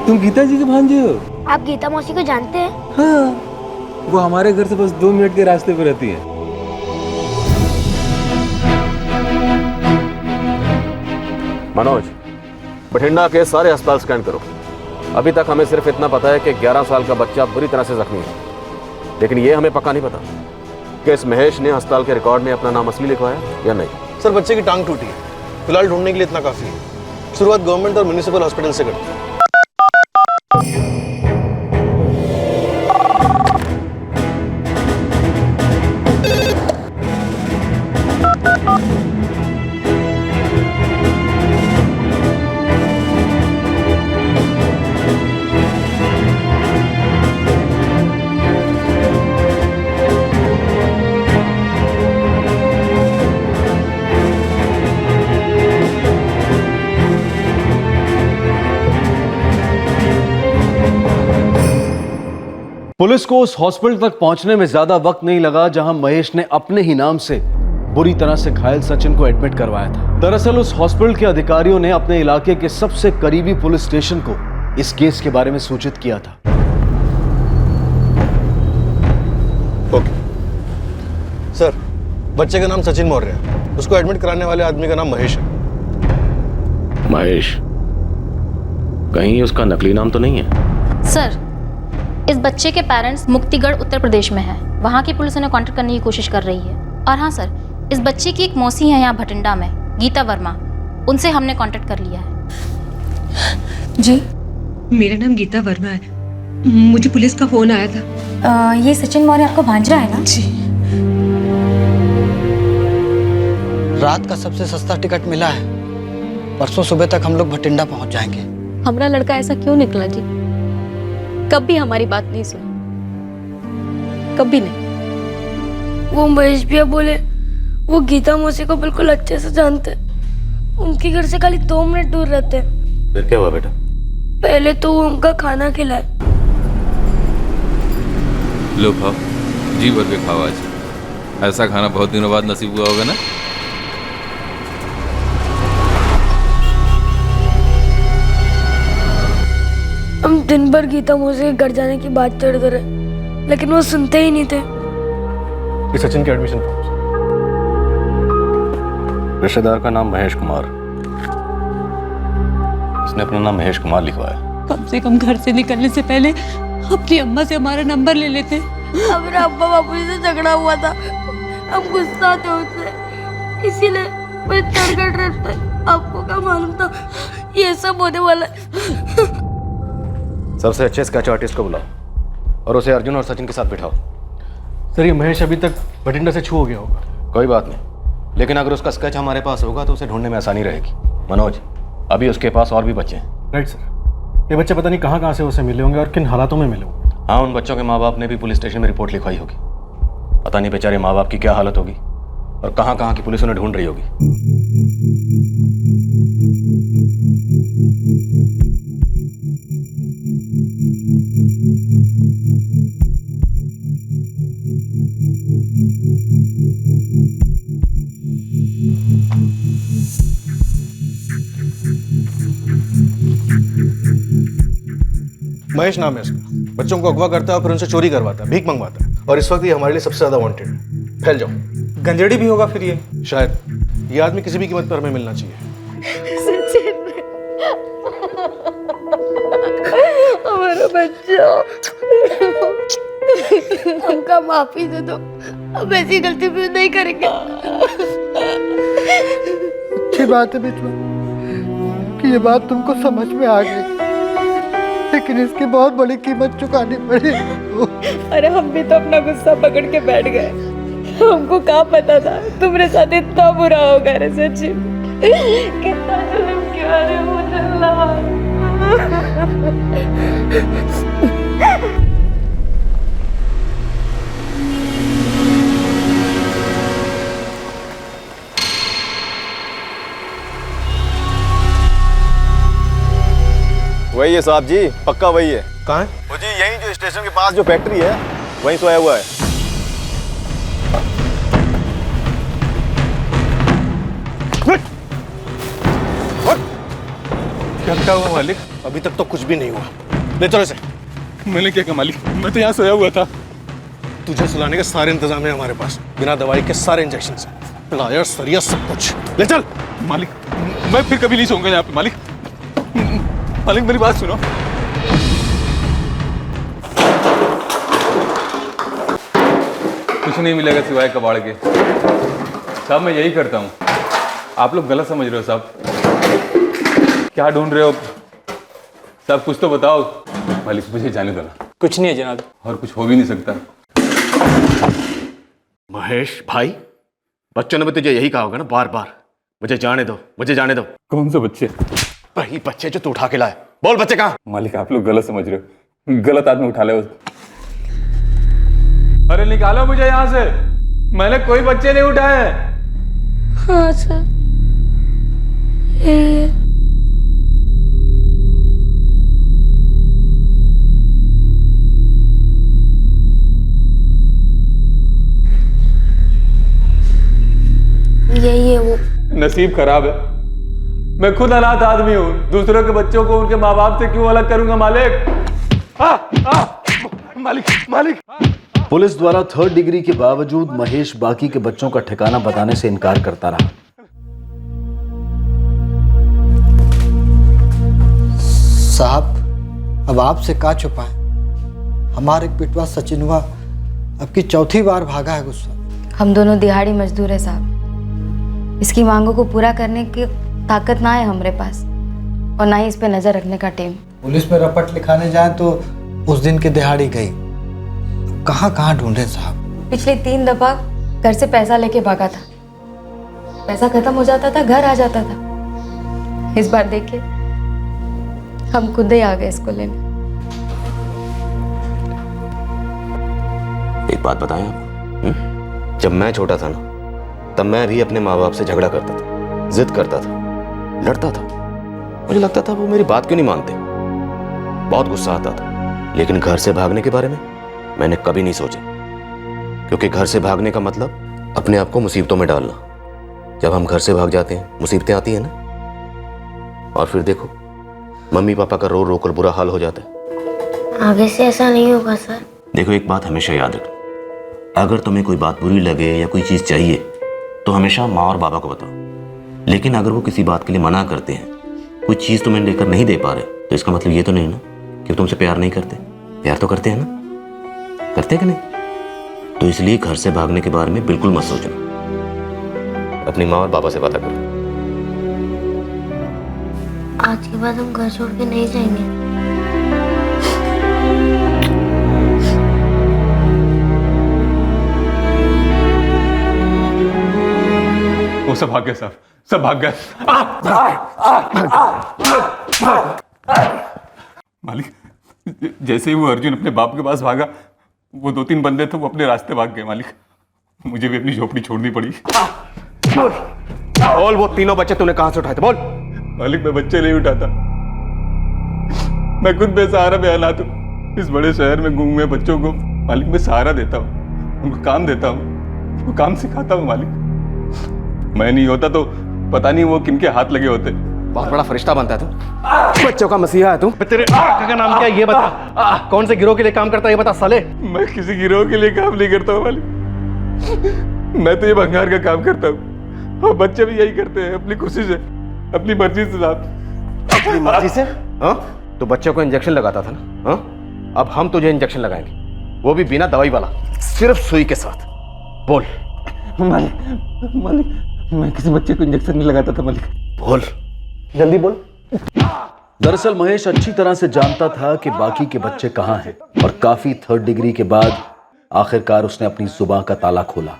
तुम गीता जी के भांजे हो? आप गीता मौसी को जानते हैं? हाँ, वो हमारे घर से बस 2 मिनट के रास्ते पे रहती है। मनोज, बठिंडा के सारे अस्पताल स्कैन करो। अभी तक हमें सिर्फ इतना पता है कि 11 साल का बच्चा बुरी तरह से जख्मी है, लेकिन ये हमें पक्का नहीं पता कि इस महेश ने अस्पताल के रिकॉर्ड में अपना नाम असली लिखवाया या नहीं। सर बच्चे की टांग टूटी है, फिलहाल ढूंढने के लिए इतना काफी है। शुरुआत गवर्नमेंट और म्यूनिसिपल हॉस्पिटल से करते हैं। पुलिस को उस हॉस्पिटल तक पहुंचने में ज्यादा वक्त नहीं लगा जहां महेश ने अपने ही नाम से बुरी तरह से घायल सचिन को एडमिट करवाया था। दरअसल उस हॉस्पिटल के अधिकारियों ने अपने इलाके के सबसे करीबी पुलिस स्टेशन को इस केस के बारे में सूचित किया था। ओके सर, बच्चे का नाम सचिन मौर्य है, उसको एडमिट कराने वाले आदमी का नाम महेश है। महेश, कहीं उसका नकली नाम तो नहीं है? सर, इस बच्चे के पेरेंट्स मुक्तिगढ़ उत्तर प्रदेश में हैं। वहाँ की पुलिस उन्हें कांटेक्ट करने की कोशिश कर रही है। और हाँ सर, इस बच्चे की एक मौसी है यहाँ भटिंडा में, गीता वर्मा, उनसे हमने कांटेक्ट कर लिया है। जी, मेरा नाम गीता वर्मा है, मुझे पुलिस का फोन आया था। ये सचिन मौर्य आपको भांजा है ना? जी। रात का सबसे सस्ता टिकट मिला है, परसों सुबह तक हम लोग भटिंडा पहुंच जाएंगे। हमारा लड़का ऐसा क्यों निकला जी? कभी हमारी बात नहीं सुनी, कभी नहीं। वो महेश भैया बोले वो गीता मौसी को बिल्कुल अच्छे से जानते, उनके घर से खाली 2 मिनट दूर रहते हैं। फिर क्या हुआ बेटा? पहले तो वो उनका खाना खिलाए। लो खाओ, जी भर के खाओ आज। ऐसा खाना बहुत दिनों बाद नसीब हुआ होगा ना। हम दिन भर गीता मौसी के घर जाने की बात करते रहे, लेकिन वो सुनते ही नहीं थे। ये सचिन के एडमिशन फॉर्म्स। रिश्तेदार का नाम महेश कुमार, इसने अपना नाम महेश कुमार लिखवाया। कम से कम घर से निकलने से पहले अपनी अम्मा से हमारा नंबर ले लेते। हमारे अब्बा बापू जी से झगड़ा हुआ था, हम गुस्सा थे उससे, इसीलिए मैं तरगट रहता। आपको क्या मालूम था ये सब होने वाला है? सबसे अच्छे स्केच आर्टिस्ट को बुलाओ और उसे अर्जुन और सचिन के साथ बिठाओ। सर ये महेश अभी तक बठिंडा से छू हो गया होगा। कोई बात नहीं, लेकिन अगर उसका स्केच हमारे पास होगा तो उसे ढूंढने में आसानी रहेगी। मनोज, अभी उसके पास और भी बच्चे हैं। Right sir. ये बच्चे पता नहीं कहाँ कहाँ से उसे मिले होंगे और किन हालातों में मिले होंगे। हाँ, उन बच्चों के माँ बाप ने भी पुलिस स्टेशन में रिपोर्ट लिखवाई होगी। पता नहीं बेचारे माँ बाप की क्या हालत होगी और कहाँ कहाँ की पुलिस उन्हें ढूंढ रही होगी। महेश नाम है इसका। बच्चों को अगवा करता है और फिर उनसे चोरी करवाता है, भीख मंगवाता है, और इस वक्त ये हमारे लिए सबसे ज्यादा वांटेड है। फैल जाओ। गंजेड़ी भी होगा फिर ये। शायद ये आदमी किसी भी कीमत पर हमें मिलना चाहिए। हमारा बच्चा, हमका माफी दे दो, अब ऐसी गलती फिर नहीं करेंगे। अच्छी बात है बिटवा कि ये बात तुमको समझ में आ गई, लेकिन इसकी बहुत बड़ी कीमत चुकानी पड़ी। अरे हम भी तो अपना गुस्सा पकड़ के बैठ गए, हमको क्या पता था तुम्हारे साथ इतना बुरा होगा रे सचिन। कितना जुल्म किया रे मुझे अल्लाह। वही है साहब जी, पक्का वही है। कहाँ है? वो जी यहीं जो स्टेशन के पास जो फैक्ट्री है वहीं सोया हुआ है। क्या हुआ मालिक? अभी तक तो कुछ भी नहीं हुआ। ले चलो इसे। मैंने क्या कहा मालिक, मैं तो यहाँ सोया हुआ था। तुझे सुलाने के सारे इंतजाम है हमारे पास, बिना दवाई के सारे इंजेक्शन है, लायर सरिया सब कुछ। ले चल। मालिक मैं फिर कभी नहीं सोऊंगा यहाँ पे। मालिक मालिक मेरी बात सुनो। कुछ नहीं मिलेगा सिवाय कबाड़ के। साहब मैं यही करता हूँ, आप लोग गलत समझ रहे हो साहब। क्या ढूंढ रहे हो साहब, कुछ तो बताओ। मालिक मुझे जाने दो ना। कुछ नहीं है जनाब, और कुछ हो भी नहीं सकता। महेश भाई, बच्चों ने भी तुझे यही कहा होगा ना बार बार, मुझे जाने दो, मुझे जाने दो। कौन से बच्चे? वही बच्चे जो तू उठा के लाए। बोल बच्चे कहाँ? मालिक आप लोग गलत समझ रहे हो, गलत आदमी उठा ले। अरे निकालो मुझे यहाँ से, मैंने कोई बच्चे नहीं उठाए। हाँ सर, यही है। यही है वो। नसीब खराब है, मैं खुद अनाथ आदमी हूँ। दूसरों के बच्चों को उनके माँ बाप से क्यों अलग करूंगा मालिक? मालिक मालिक। पुलिस द्वारा 3rd डिग्री के बावजूद महेश बाकी के बच्चों का ठिकाना बताने से इनकार करता रहा। साहब अब आपसे क्या छुपाएं, हमारे पिटवा सचिनवा अब की चौथी बार भागा है गुस्सा। हम दोनों दिहाड़ी मजदूर है साहब, इसकी मांगों को पूरा करने की ताकत ना है हमारे पास, और ना ही इस पे नजर रखने का टेम। पुलिस में रपट लिखाने जाए तो उस दिन की दिहाड़ी गई, कहाँ कहाँ ढूंढे साहब। पिछले 3 दफा घर से पैसा लेके भागा था, पैसा खत्म हो जाता था, घर आ जाता था। इस बार देखिए हम खुद ही आ गए इसको लेने। एक बात बताएं आप, जब मैं छोटा था ना, तब मैं भी अपने माँ बाप से झगड़ा करता था, जिद करता था, लड़ता था। मुझे लगता था वो मेरी बात क्यों नहीं मानते, बहुत गुस्सा आता था। लेकिन घर से भागने के बारे में मैंने कभी नहीं सोचा, क्योंकि घर से भागने का मतलब अपने आप को मुसीबतों में डालना। जब हम घर से भाग जाते हैं मुसीबतें आती हैं ना, और फिर देखो मम्मी पापा का रो रो कर बुरा हाल हो जाता है। आगे से ऐसा नहीं होगा सर। देखो एक बात हमेशा याद रखना, अगर तुम्हें कोई बात बुरी लगे या कोई चीज़ चाहिए तो हमेशा माँ और बाबा को बताओ। लेकिन अगर वो किसी बात के लिए मना करते हैं, कोई चीज़ तुम्हें लेकर नहीं दे पा रहे, तो इसका मतलब ये तो नहीं ना कि तुमसे प्यार नहीं करते। प्यार तो करते हैं ना, करते हैं कि नहीं? तो इसलिए घर से भागने के बारे में बिल्कुल मत सोचना, अपनी माँ और बाबा से बात करो। आज के बाद हम घर छोड़ के नहीं जाएंगे। वो सब भाग गए साहब, सब भाग गए। मालिक, जैसे ही वो अर्जुन अपने बाप के पास भागा, वो 2-3 बंदे थे वो अपने रास्ते भाग गए मालिक। मुझे भी अपनी झोपड़ी छोड़नी पड़ी। बोल, वो तीनों बच्चे तूने कहां से उठाए थे? बोल। मालिक मैं बच्चे नहीं उठाता, मैं खुद बेसहारा बेहालात हूँ। इस बड़े शहर में गुम हुए बच्चों को मालिक मैं सहारा देता हूँ, उनको काम देता हूँ, वो काम सिखाता हूँ मालिक। मैं नहीं होता तो पता नहीं वो किनके हाथ लगे होते। बहुत बड़ा फरिश्ता बनता है तू, बच्चों का मसीहा है तू। तेरे आका का नाम क्या है ये बता, कौन से गिरोह के लिए काम करता है ये बता साले। मैं किसी गिरोह के लिए काम नहीं करता हूँ मालिक, मैं तो ये भंगार का काम करता हूँ, और बच्चे भी यही करते हैं अपनी खुशी से, अपनी मर्जी से साहब। अपनी मर्जी से? हाँ, तो बच्चों को इंजेक्शन लगाता था ना? हाँ, अब हम तुझे इंजेक्शन लगाएंगे, वो भी बिना दवाई वाला, सिर्फ सुई के साथ। बोल। मालिक मैं किसी बच्चे को इंजेक्शन नहीं लगाता था मालिक। बोल, जल्दी बोल। दरअसल महेश अच्छी तरह से जानता था कि बाकी के बच्चे कहां हैं, और काफी 3rd डिग्री के बाद आखिरकार उसने अपनी जुबान का ताला खोला।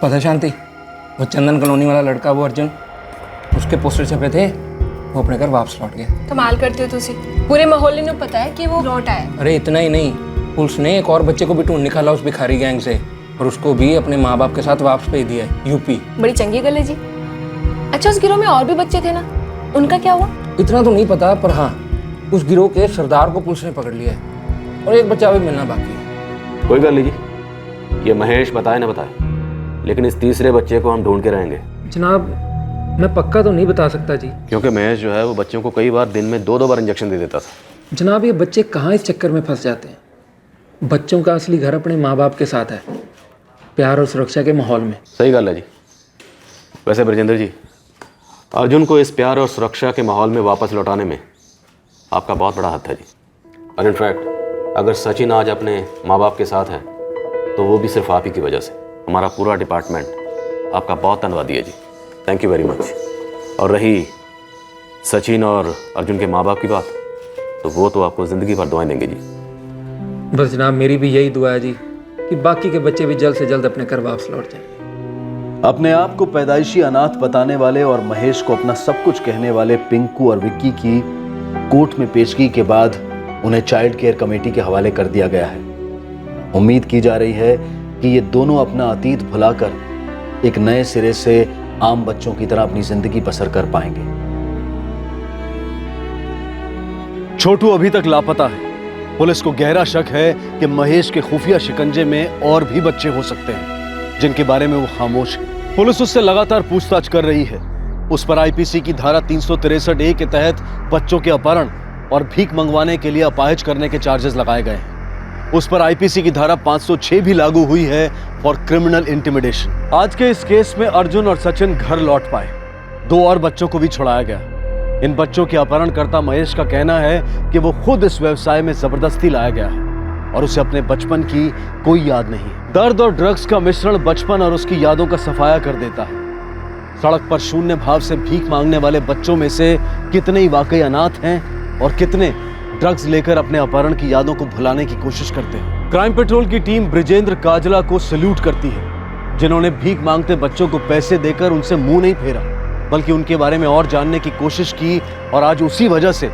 पता शांति, वो चंदन कॉलोनी वाला लड़का, वो अर्जुन, उसके पोस्टर छपे थे, वो अपने घर वापस लौट गया। कमाल करते हो तुसी, पूरे मोहल्ले ने पता है कि वो लौट आया। अरे इतना ही नहीं, पुलिस ने एक और बच्चे को भी ढूंढ निकाला उस भिखारी गैंग से, और उसको भी अपने माँ बाप के साथ वापस भेज दिया है यूपी। बड़ी चंगी गल है जी। अच्छा, उस गिरोह में और भी बच्चे थे ना, उनका क्या हुआ? इतना तो नहीं पता, पर हाँ उस गिरोह के सरदार को पुलिस ने पकड़ लिया है, और एक बच्चा अभी मिलना बाकी है। कोई गल नहीं जी, ये महेश बताए ना बताए, लेकिन इस तीसरे बच्चे को हम ढूंढ के रहेंगे। जनाब मैं पक्का तो नहीं बता सकता जी, क्योंकि महेश जो है वो बच्चों को कई बार दिन में 2-2 बार इंजेक्शन दे देता था। जनाब ये बच्चे कहाँ इस चक्कर में फंस जाते हैं। बच्चों का असली घर अपने माँ बाप के साथ है, प्यार और सुरक्षा के माहौल में। सही गल है जी। वैसे ब्रजेंद्र जी, अर्जुन को इस प्यार और सुरक्षा के माहौल में वापस लौटाने में आपका बहुत बड़ा हाथ है जी। और इनफैक्ट अगर सचिन आज अपने माँ बाप के साथ है तो वो भी सिर्फ आप ही की वजह से। हमारा पूरा डिपार्टमेंट आपका बहुत धन्यवादी है जी, थैंक यू वेरी मच। और रही सचिन और अर्जुन के माँ बाप की बात, तो वो तो आपको ज़िंदगी भर दुआएं देंगे जी। बस जनाब मेरी भी यही दुआ है जी कि बाकी के बच्चे भी जल्द से जल्द अपने घर वापस लौट जाएं। अपने आप को पैदाइशी अनाथ बताने वाले और महेश को अपना सब कुछ कहने वाले पिंकू और विक्की की कोर्ट में पेशगी के बाद उन्हें चाइल्ड केयर कमेटी के हवाले कर दिया गया है। उम्मीद की जा रही है कि ये दोनों अपना अतीत भुलाकर एक नए सिरे से आम बच्चों की तरह अपनी जिंदगी बसर कर पाएंगे। छोटू अभी तक लापता है। पुलिस को गहरा शक है कि महेश के खुफिया शिकंजे में और भी बच्चे हो सकते हैं जिनके बारे में वो खामोश है। पुलिस उससे लगातार पूछताछ कर रही है। उस पर आईपीसी की धारा 363A के तहत बच्चों के अपहरण और भीख मंगवाने के लिए अपाहिज करने के चार्जेस लगाए गए हैं। उस पर आईपीसी की धारा 506 भी लागू हुई है फॉर क्रिमिनल इंटिमिडेशन। आज के इस केस में अर्जुन और सचिन घर लौट पाए। 2 और बच्चों को भी छुड़ाया गया। इन बच्चों के अपहरणकर्ता महेश का कहना है कि वो खुद इस व्यवसाय में जबरदस्ती लाया गया है और उसे अपने बचपन की कोई याद नहीं। दर्द और ड्रग्स का मिश्रण बचपन और उसकी यादों का सफाया कर देता है। सड़क पर शून्य भाव से भीख मांगने वाले बच्चों में से कितने ही वाकई अनाथ हैं और कितने ड्रग्स लेकर अपने अपहरण की यादों को भुलाने की कोशिश करते हैं। क्राइम पेट्रोल की टीम ब्रिजेंद्र काजला को सैल्यूट करती है जिन्होंने भीख मांगते बच्चों को पैसे देकर उनसे मुंह नहीं फेरा, बल्कि उनके बारे में और जानने की कोशिश की, और आज उसी वजह से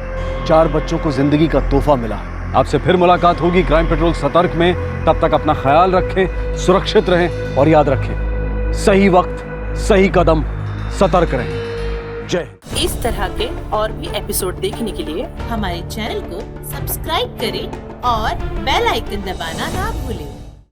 4 बच्चों को जिंदगी का तोहफा मिला। आपसे फिर मुलाकात होगी क्राइम पेट्रोल सतर्क में। तब तक अपना ख्याल रखें, सुरक्षित रहें और याद रखें, सही वक्त सही कदम, सतर्क रहें। जय। इस तरह के और भी एपिसोड देखने के लिए हमारे चैनल को सब्सक्राइब करें और बेल आइकन दबाना ना भूलें।